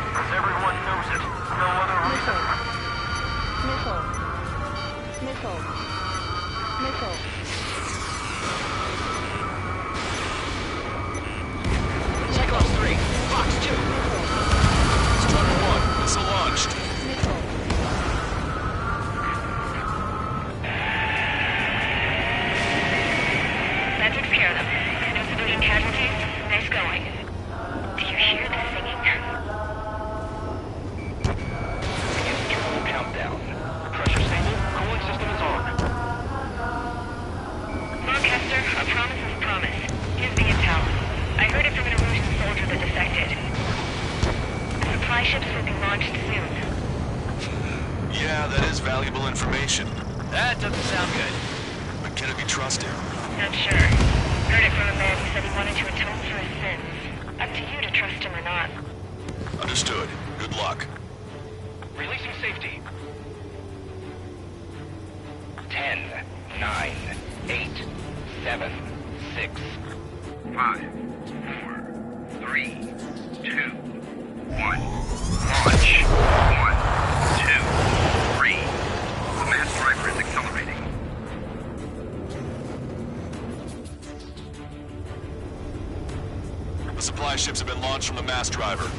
Because everyone knows it. No other reason. Missile. Missile. Missile. Cyclops 3, Fox 2. Strider 1, missile launched. Missile. That takes care of them. No civilian casualties. Nice going. Do you hear the singing? Control countdown. Pressure stable. Cooling system is on. Lancaster, a promise is a promise. Here's the intel. I heard it from an Erusian soldier that defected. Supply ships will be launched soon. Yeah, that is valuable information. That doesn't sound good. But can it be trusted? Not sure. Heard it from a man who said he wanted to atone for his sins. Up to you to trust him or not. Understood. Good luck. Releasing safety. 10, 9, 8, 7, 6, 5, 4, 3, 2, 1. Launch. 1, 2, 3. The mass driver is accelerating. The supply ships have been launched from the mass driver.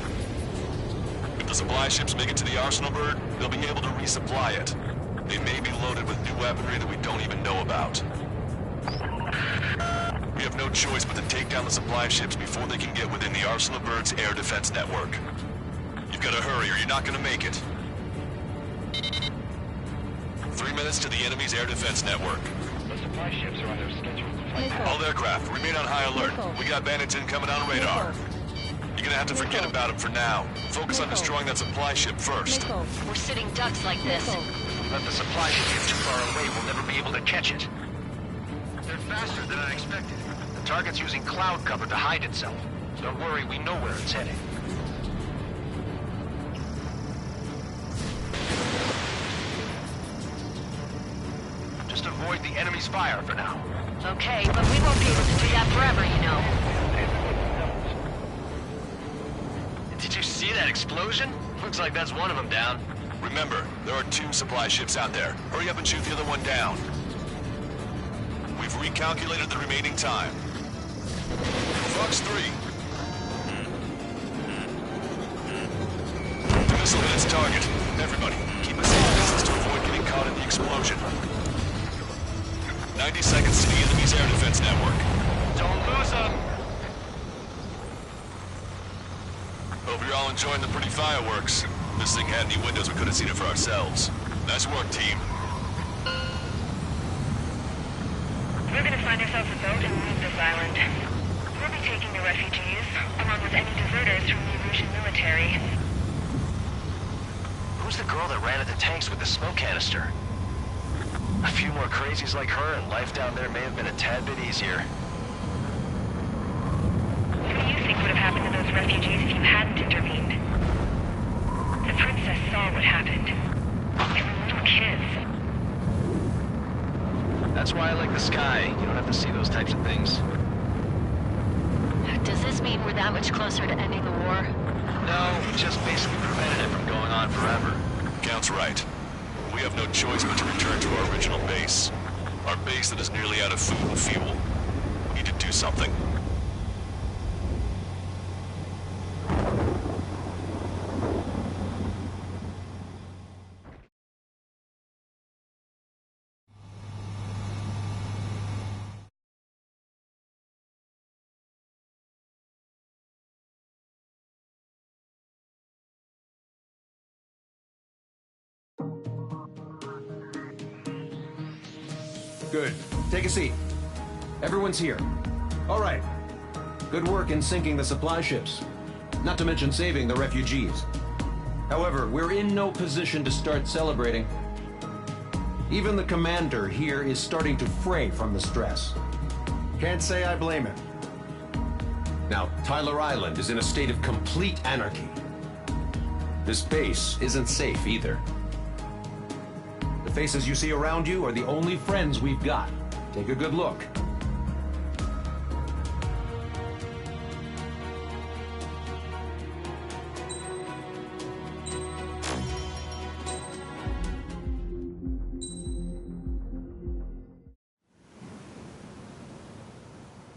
If the supply ships make it to the Arsenal bird, they'll be able to resupply it. They may be loaded with new weaponry that we don't even know about. We have no choice but to take down the supply ships before they can get within the Arsenal bird's air defense network. You've got to hurry or you're not going to make it. 3 minutes to the enemy's air defense network. The supply ships are on their scheduled flight path. All aircraft, remain on high alert. We got bandits incoming on radar. You're gonna have to forget about them for now. Focus on destroying that supply ship first. We're sitting ducks like this. Let the supply ship get too far away, we'll never be able to catch it. They're faster than I expected. The target's using cloud cover to hide itself. Don't worry, we know where it's heading. Just avoid the enemy's fire for now. Okay, but we won't be able to do that forever, you know. Did you see that explosion? Looks like that's one of them down. Remember, there are 2 supply ships out there. Hurry up and shoot the other one down. We've recalculated the remaining time. Fox 3. The missile hit its target. Everybody, keep a safe distance to avoid getting caught in the explosion. 90 seconds to the enemy's air defense network. Don't lose them! Hope you're all enjoying the pretty fireworks. This thing had any windows, we could have seen it for ourselves. Nice work, team. We're gonna find ourselves a boat and leave this island. We'll be taking the refugees, along with any deserters from the Erusian military. Who's the girl that ran at the tanks with the smoke canister? A few more crazies like her, and life down there may have been a tad bit easier. What do you think would have happened to those refugees if you hadn't intervened? The princess saw what happened. They were little kids. That's why I like the sky. You don't have to see those types of things. Does this mean we're that much closer to ending the war? No, we just basically prevented it from going on forever. Count's right. We have no choice but to return to our original base. Our base that is nearly out of food and fuel. We need to do something. Good. Take a seat. Everyone's here. All right. Good work in sinking the supply ships. Not to mention saving the refugees. However, we're in no position to start celebrating. Even the commander here is starting to fray from the stress. Can't say I blame him. Now, Tyler Island is in a state of complete anarchy. This base isn't safe either. The faces you see around you are the only friends we've got. Take a good look.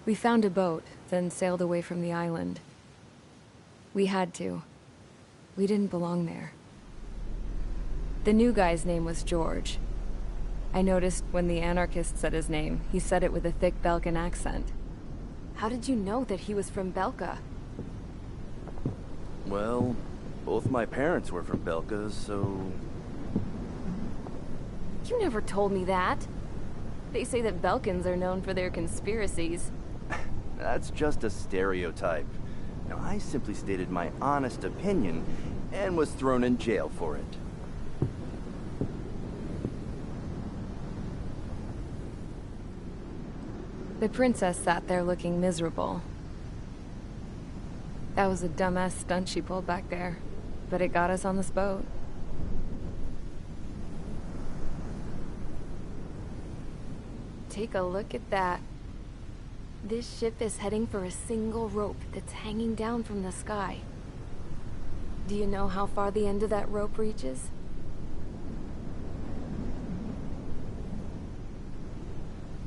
We found a boat, then sailed away from the island. We had to. We didn't belong there. The new guy's name was George. I noticed when the anarchist said his name, he said it with a thick Belkan accent. How did you know that he was from Belka? Well, both my parents were from Belka, so... You never told me that. They say that Belkans are known for their conspiracies. That's just a stereotype. Now, I simply stated my honest opinion and was thrown in jail for it. The princess sat there looking miserable. That was a dumbass stunt she pulled back there, but it got us on this boat. Take a look at that. This ship is heading for a single rope that's hanging down from the sky. Do you know how far the end of that rope reaches?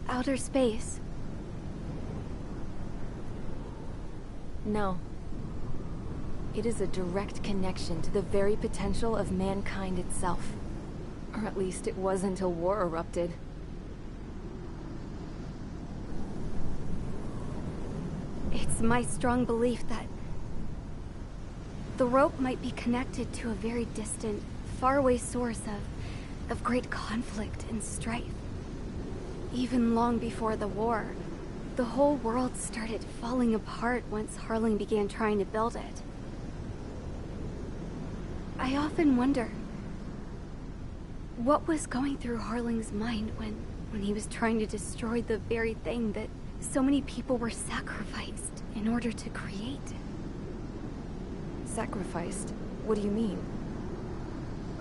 Outer space. No. It is a direct connection to the very potential of mankind itself. Or at least it was until war erupted. It's my strong belief that the rope might be connected to a very distant, faraway source of great conflict and strife. Even long before the war, the whole world started falling apart once Harling began trying to build it. I often wonder what was going through Harling's mind when he was trying to destroy the very thing that so many people were sacrificed in order to create. Sacrificed? What do you mean?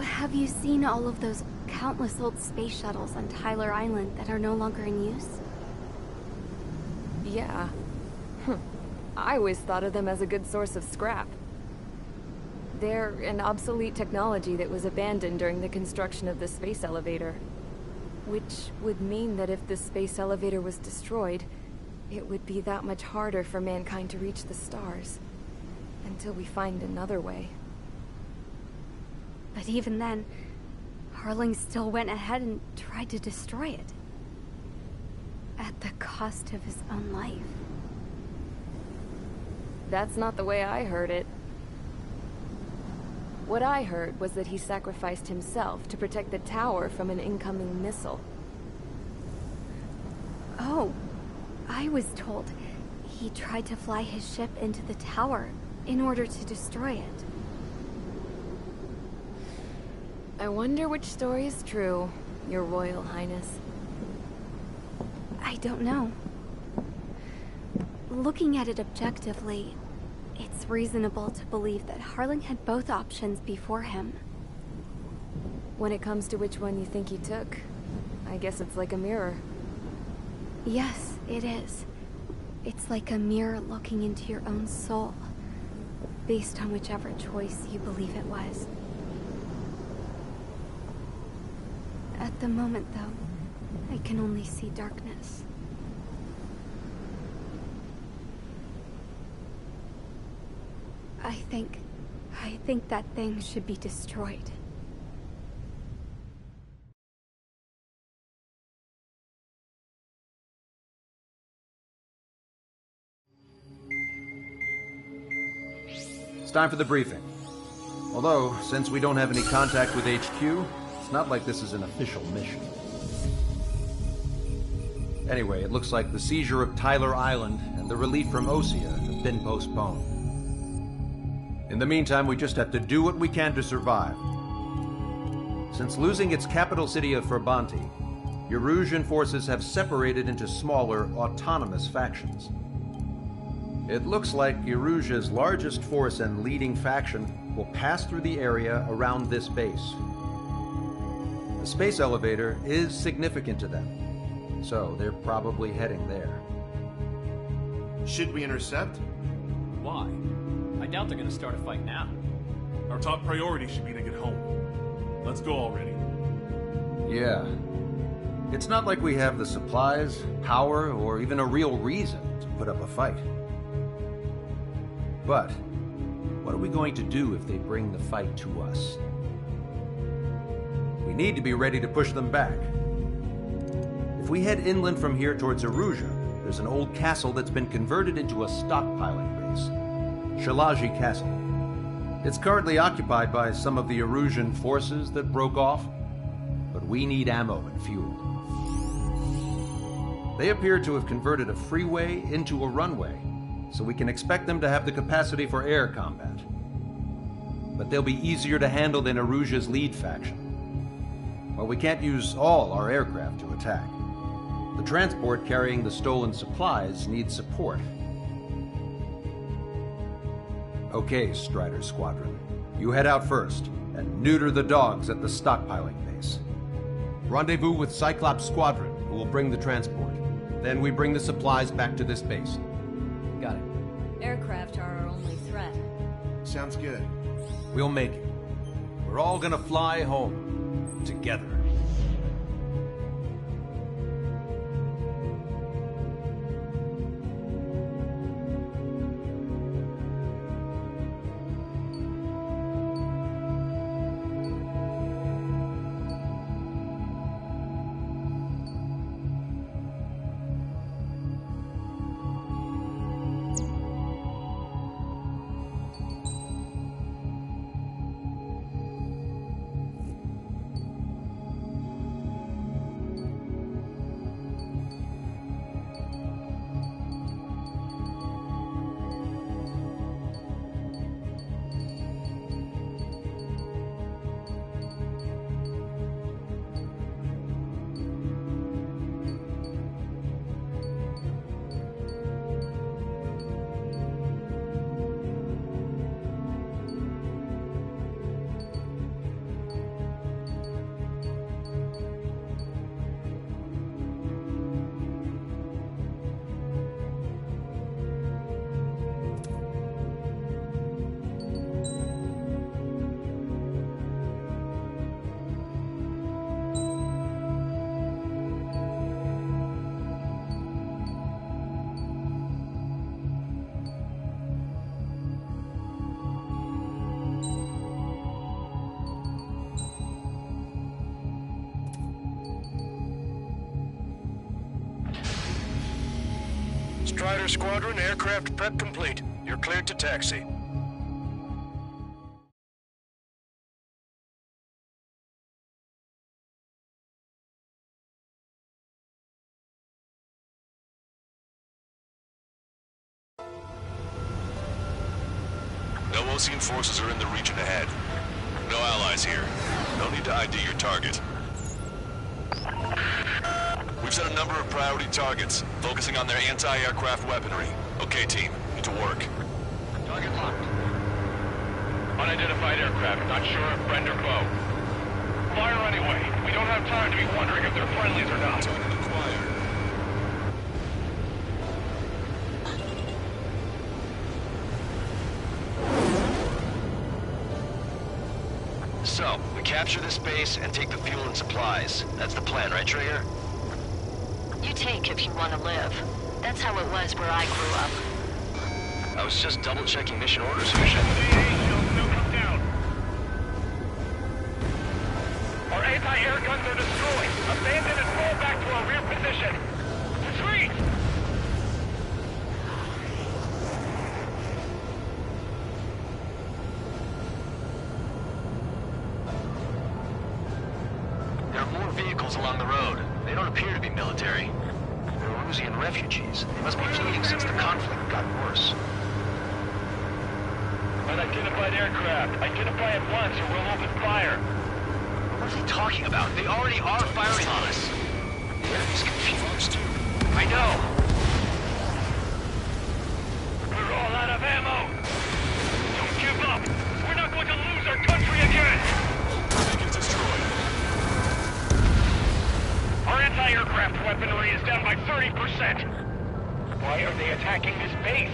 Have you seen all of those countless old space shuttles on Tyler Island that are no longer in use? Yeah. I always thought of them as a good source of scrap. They're an obsolete technology that was abandoned during the construction of the space elevator. Which would mean that if the space elevator was destroyed, it would be that much harder for mankind to reach the stars. Until we find another way. But even then, Harling still went ahead and tried to destroy it. At the cost of his own life. That's not the way I heard it. What I heard was that he sacrificed himself to protect the tower from an incoming missile. Oh, I was told he tried to fly his ship into the tower in order to destroy it. I wonder which story is true, Your Royal Highness. I don't know. Looking at it objectively, it's reasonable to believe that Harling had both options before him. When it comes to which one you think he took, I guess it's like a mirror. Yes, it is. It's like a mirror looking into your own soul, based on whichever choice you believe it was. At the moment, though, I can only see darkness. I think that thing should be destroyed. It's time for the briefing. Although, since we don't have any contact with HQ, it's not like this is an official mission. Anyway, it looks like the seizure of Tyler Island and the relief from Osea have been postponed. In the meantime, we just have to do what we can to survive. Since losing its capital city of Frabanti, Erusian forces have separated into smaller, autonomous factions. It looks like Erusia's largest force and leading faction will pass through the area around this base. The space elevator is significant to them, so they're probably heading there. Should we intercept? Why? I doubt they're gonna start a fight now. Our top priority should be to get home. Let's go already. Yeah. It's not like we have the supplies, power, or even a real reason to put up a fight. But what are we going to do if they bring the fight to us? We need to be ready to push them back. If we head inland from here towards Erusia, there's an old castle that's been converted into a stockpiling base. Shalaji Castle. It's currently occupied by some of the Erusian forces that broke off, but we need ammo and fuel. They appear to have converted a freeway into a runway, so we can expect them to have the capacity for air combat. But they'll be easier to handle than Erusia's lead faction. While we can't use all our aircraft to attack, the transport carrying the stolen supplies needs support. Okay, Strider Squadron. You head out first, and neuter the dogs at the stockpiling base. Rendezvous with Cyclops Squadron, who will bring the transport. Then we bring the supplies back to this base. Got it. Aircraft are our only threat. Sounds good. We'll make it. We're all gonna fly home. Together. Strider Squadron, aircraft prep complete. You're cleared to taxi. No Osean forces are in the region ahead. No allies here. No need to ID your target. We've set a number of priority targets, focusing on their anti-aircraft weaponry. Okay, team, get to work. Target locked. Unidentified aircraft, not sure if friend or foe. Fire anyway. We don't have time to be wondering if they're friendlies or not. So, we capture this base and take the fuel and supplies. That's the plan, right, Trigger? You take if you want to live. That's how it was where I grew up. I was just double-checking mission orders, Fusion. Our anti-air guns are destroyed. Abandon and fall back to our rear position. Retreat! There are more vehicles along the road. They don't appear to be military. They're Erusian refugees. They must be fleeing since the conflict got worse. Unidentified aircraft. Identify at once or we'll open fire. What are they talking about? They already are firing on us. The enemy's confused. I know. We're all out of ammo. Don't give up. We're not going to lose our country again. Take it destroyed. Our anti-aircraft weaponry is down by 30%. Why are they attacking this base?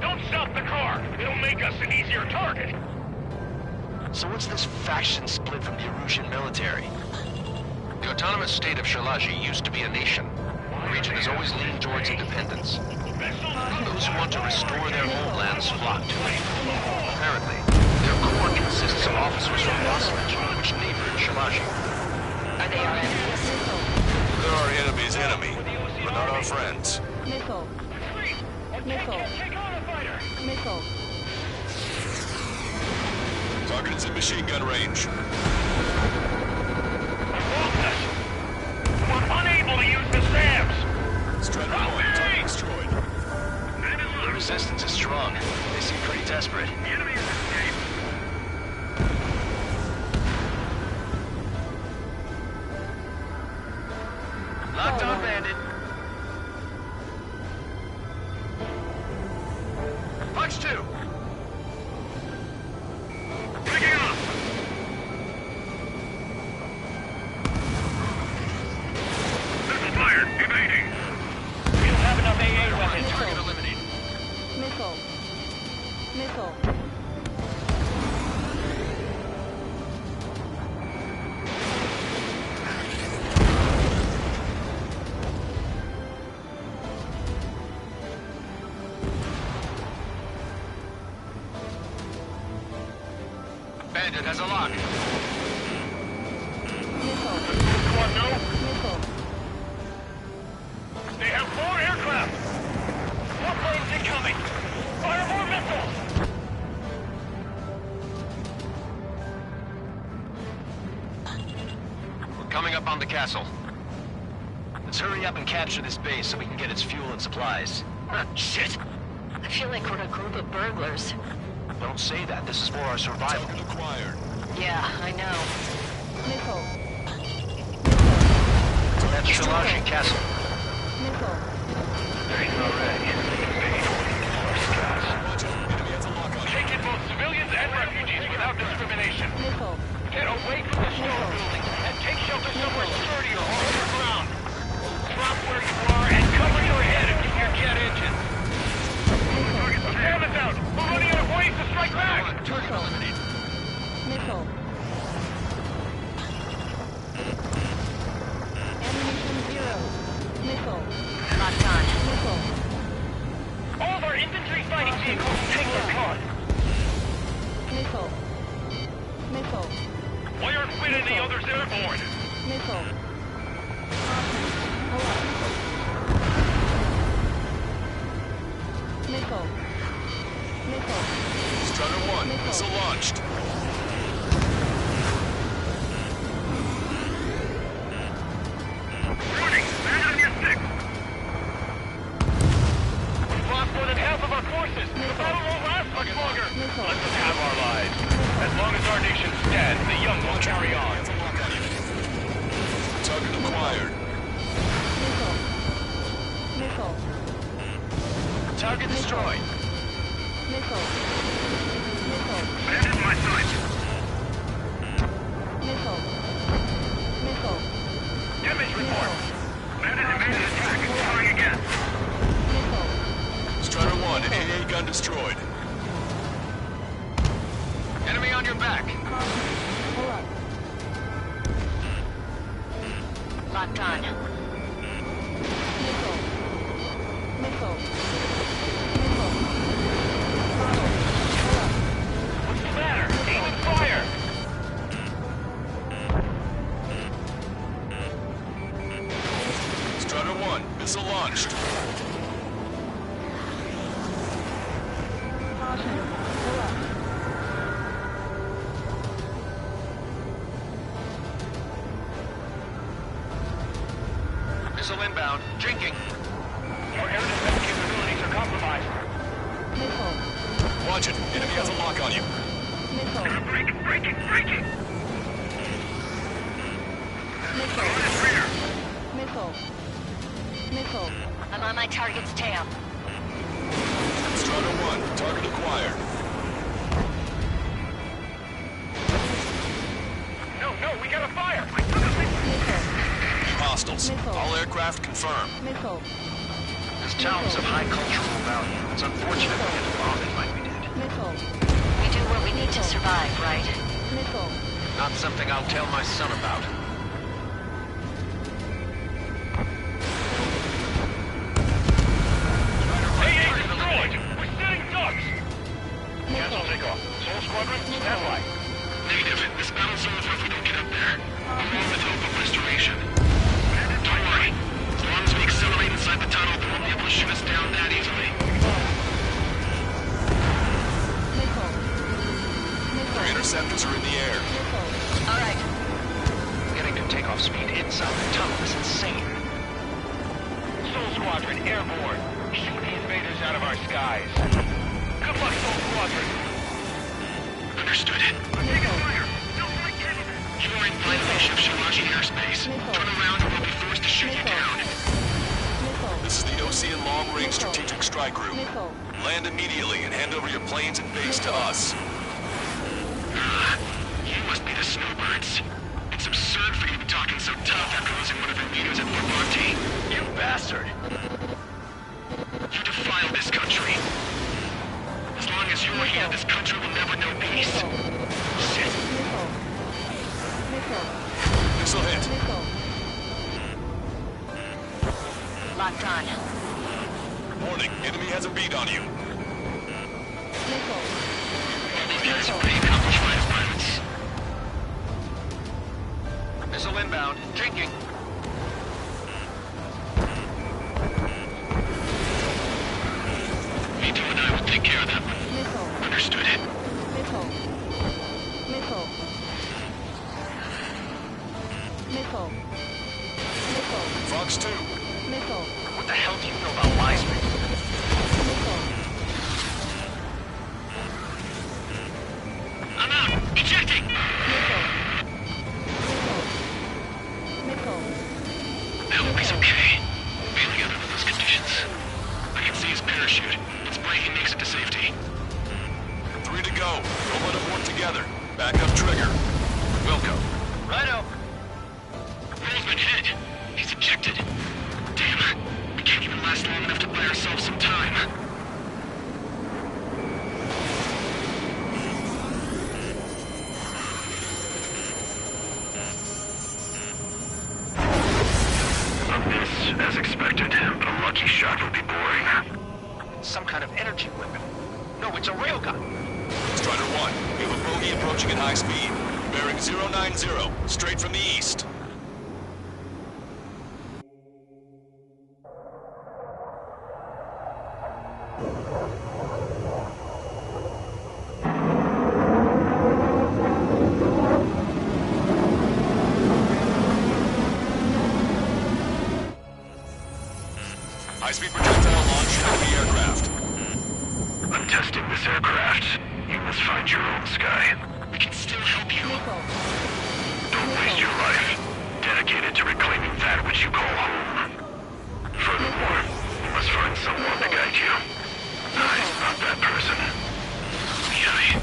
Don't stop the car. It'll make us an easier target. So what's this faction split from the Erusian military? The autonomous state of Shalaji used to be a nation. The region has always leaned towards independence. Those who want to restore their homelands flock to it. Apparently, their core consists of officers from Wasserich, which neighbored Shalaji. Are they our enemies? They're our enemy's enemy, but not our friends. Missile. Missile. Missile. Target is in machine gun range. We're unable to use the SAMs! Strider 1, target destroyed. The resistance is strong. They seem pretty desperate. The enemy is escaped. Locked on, Bandit. Punch 2! Picking up! Missile fired! Evading! We don't have enough AA weapons. Target eliminated. Missile. Missile. Bandit has a lock. Missile. Squad, no? Missile. They have 4 aircraft! 4 planes incoming! Fire more missiles! We're coming up on the castle. Let's hurry up and capture this base so we can get its fuel and supplies. Shit! I feel like we're a group of burglars. Don't say that. This is for our survival. Target acquired. Yeah, I know. Missile. That's Shalaji Castle. Missile. Take in both civilians and refugees without discrimination. Missile. Get away from the stone buildings and take shelter somewhere sturdier or underground. Drop where you are and cover your head if you hear jet engines. The SAM is out. We're running out of ways to strike back. Target eliminated. Missile. Ammunition 0. Missile. Locked on. Missile. All of our infantry fighting vehicles and tanks are gone. Missile. Missile. Why aren't we and the others airborne? Missile. Caution. Alert. Missile. Missile. Strider 1, missile launched. Warning! Man on your 6! We've lost more than half of our forces. The battle won't last much longer. Let them have our lives. As long as our nation stands, the young will carry on. Target acquired. Missile. Missile. Target destroyed. Missile. Missile. Man in my sight. Missile. Missile. Damage report. Man in evaded attack. Trying again. Missile. Strider 1, AA gun destroyed. Enemy on your back. Pull up. Locked on. Missile. Missile. Missile. Throttle. Pull up. What's the matter? Aim and fire. Strider 1, missile launched. Caution. Pull up. Missile inbound. Jinking. Our air defense capabilities are compromised. Missile. Watch it. Enemy has a lock on you. Missile. Breaking! Missile. Missile. Missile. I'm on my target's tail. Strider 1, target acquired. No, we got a fire! Hostiles. All aircraft confirmed. Missile. This town's of high cultural value. It's unfortunate we had to bomb it like we did. Missile. We do what we need to survive, right? Missile. Not something I'll tell my son about. Hey, destroyed! We're sitting ducks! Cancel takeoff. Soul Squadron, stand by. Negative. This battle's over if we don't get up there. Along with hope of restoration. Don't worry. As long as we accelerate inside the tunnel, they won't be able to shoot us down that easily. Our interceptors are in the air. All right. Getting to takeoff speed inside the tunnel is insane. Soul Squadron, airborne. Shoot the invaders out of our skies. Good luck, Soul Squadron. Understood. I'm taking fire. You are in violation of Shiraji airspace. Turn around or we'll be forced to shoot you down. This is the Ocean Long-Range Strategic Strike Group. Land immediately and hand over your planes and base to us. You must be the snowbirds. It's absurd for you to be talking so tough after losing one of your leaders at Fort Monty. You bastard! You defile this country. As long as you're here, this country will never know peace. Shit. Missile hit. Locked on. Warning, enemy has a bead on you. These guys are pretty accomplished fighter pilots. Missile inbound. Jinking. Vito and I will take care of that one. Understood. Missile. Missile. Missile. Missile. Fox 2. Missile. What the hell do you know about Wiseman? I'm out. Ejecting. Missile. I hope he's okay. Failing under those conditions. I can see his parachute. Let's pray he makes it to safety. 3 to go. Don't let them work together. Back up trigger. Wilco. Righto. Roll's been hit. He's ejected. Damn. We can't even last long enough to buy ourselves some time. As expected, but a lucky shot would be boring. Some kind of energy weapon. No, it's a railgun. Strider 1, we have a bogey approaching at high speed. Bearing 090, straight from the east. High-speed projectile launch from the aircraft. I'm testing this aircraft. You must find your own sky. We can still help you. Don't waste your life. Dedicated to reclaiming that which you call home. Furthermore, you must find someone to guide you. I'm not that person. Yeah.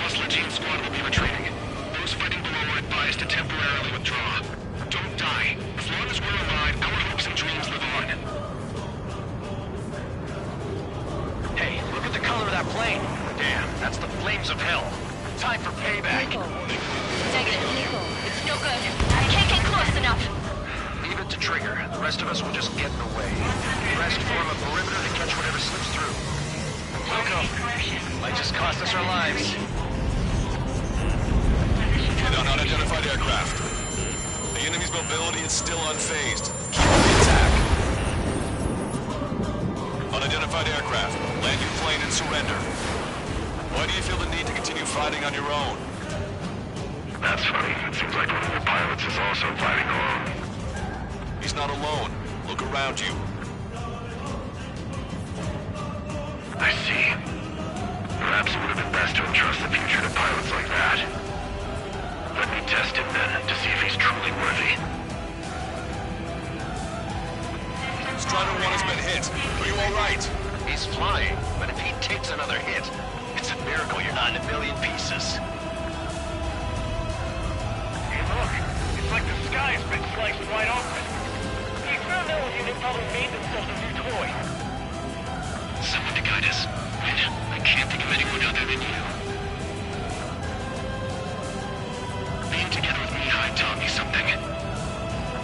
Hustler Team Squad will be retreating. Those fighting below are advised to temporarily withdraw. Don't die. As long as we're alive, our hopes and dreams live on. Hey, look at the color of that plane. Damn, that's the flames of hell. Time for payback. Negative. It's no good. I can't get close enough. Leave it to Trigger. The rest of us will just get in the way. The rest form a perimeter to catch whatever slips through. Wilco, might just cost us our lives. Hit on unidentified aircraft. The enemy's mobility is still unfazed. Keep on the attack. Unidentified aircraft. Land your plane and surrender. Why do you feel the need to continue fighting on your own? That's funny. It seems like one of the pilots is also fighting alone. He's not alone. Look around you. I see. Perhaps it would have been best to entrust the future to pilots like that. Let me test him then, to see if he's truly worthy. Strider 1 has been hit. Are you alright? He's flying, but if he takes another hit, it's a miracle you're not in a million pieces. Hey, look. It's like the sky's been sliced wide open. The experimental unit probably made themselves a new toy. Someone to guide us. I can't think of anyone other than you. Being together with Mihai taught me something.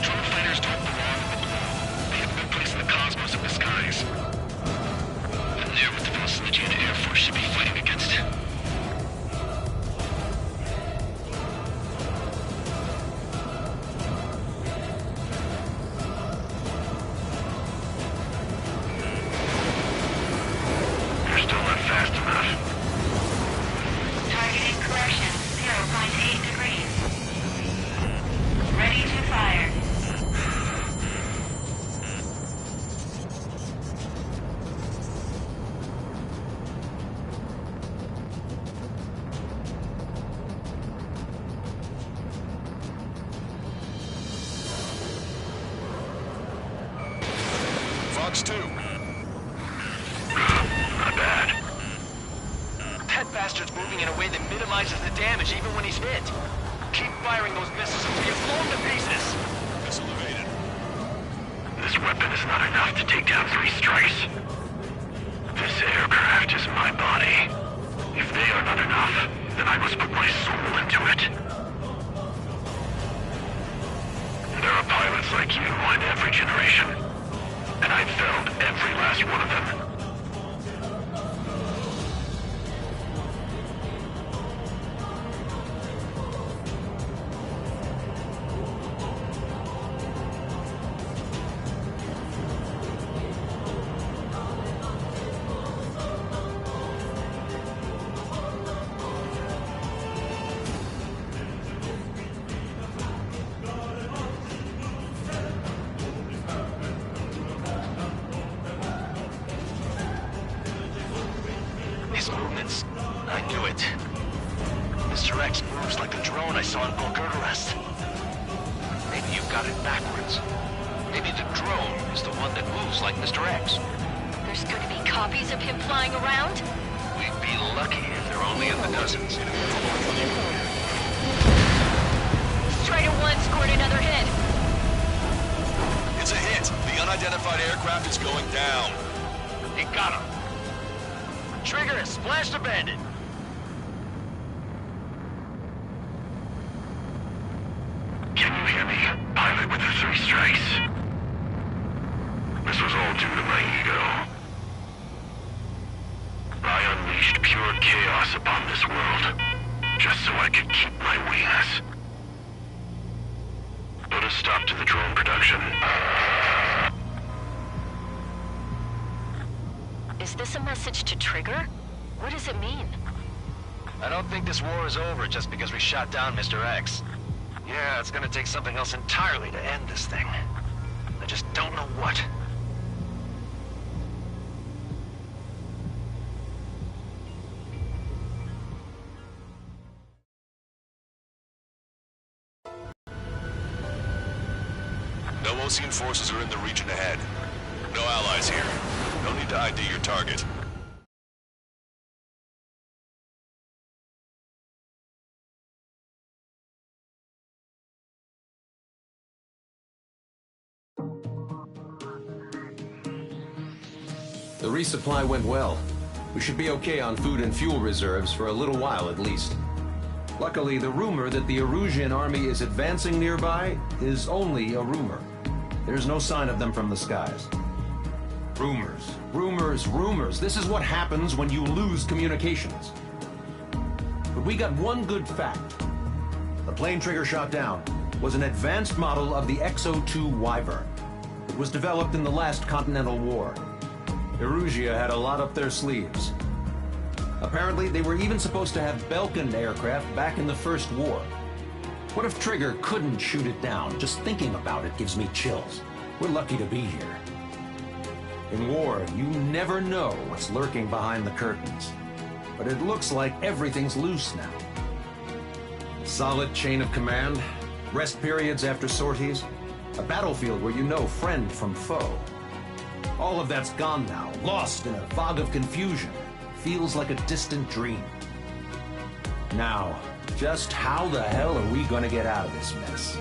Drone fighters don't belong in the blue. They have no place in the cosmos of the skies. And they're what the Velocinigian Air Force should be fighting against. Targeting correction, 0.8 degrees. Ready to fire. Fox 2. Not bad. That bastard's moving in a way that minimizes the damage even when he's hit. Keep firing those missiles until you're blown to pieces. Missile evaded. This weapon is not enough to take down 3 strikes. This aircraft is my body. If they are not enough, then I must put my soul into it. There are pilots like you in every generation, and I've felled every last one of them. His movements. I knew it. Mr. X moves like the drone I saw in Bulgurarest. Maybe you've got it backwards. Maybe the drone is the one that moves like Mr. X. There's going to be copies of him flying around? We'd be lucky if they're only in the dozens. Strider 1 scored another hit. It's a hit. The unidentified aircraft is going down. He got him. Trigger has splashed a bandit. Can you hear me, pilot with the 3 strikes? This was all due to my ego. I unleashed pure chaos upon this world, just so I could keep my wings. Put a stop to the drone production. Is this a message to Trigger? What does it mean? I don't think this war is over just because we shot down Mr. X. Yeah, it's gonna take something else entirely to end this thing. I just don't know what. No Osean forces are in the region ahead. No allies here. No need to ID your target. The resupply went well. We should be okay on food and fuel reserves for a little while at least. Luckily, the rumor that the Erusian army is advancing nearby is only a rumor. There's no sign of them from the skies. Rumors, rumors, rumors. This is what happens when you lose communications. But we got one good fact. The plane Trigger shot down was an advanced model of the XO-2 Wyvern. It was developed in the last Continental War. Erusia had a lot up their sleeves. Apparently, they were even supposed to have Belkin aircraft back in the First War. What if Trigger couldn't shoot it down? Just thinking about it gives me chills. We're lucky to be here. In war, you never know what's lurking behind the curtains. But it looks like everything's loose now. Solid chain of command, rest periods after sorties, a battlefield where you know friend from foe. All of that's gone now, lost in a fog of confusion. Feels like a distant dream. Now, just how the hell are we gonna get out of this mess?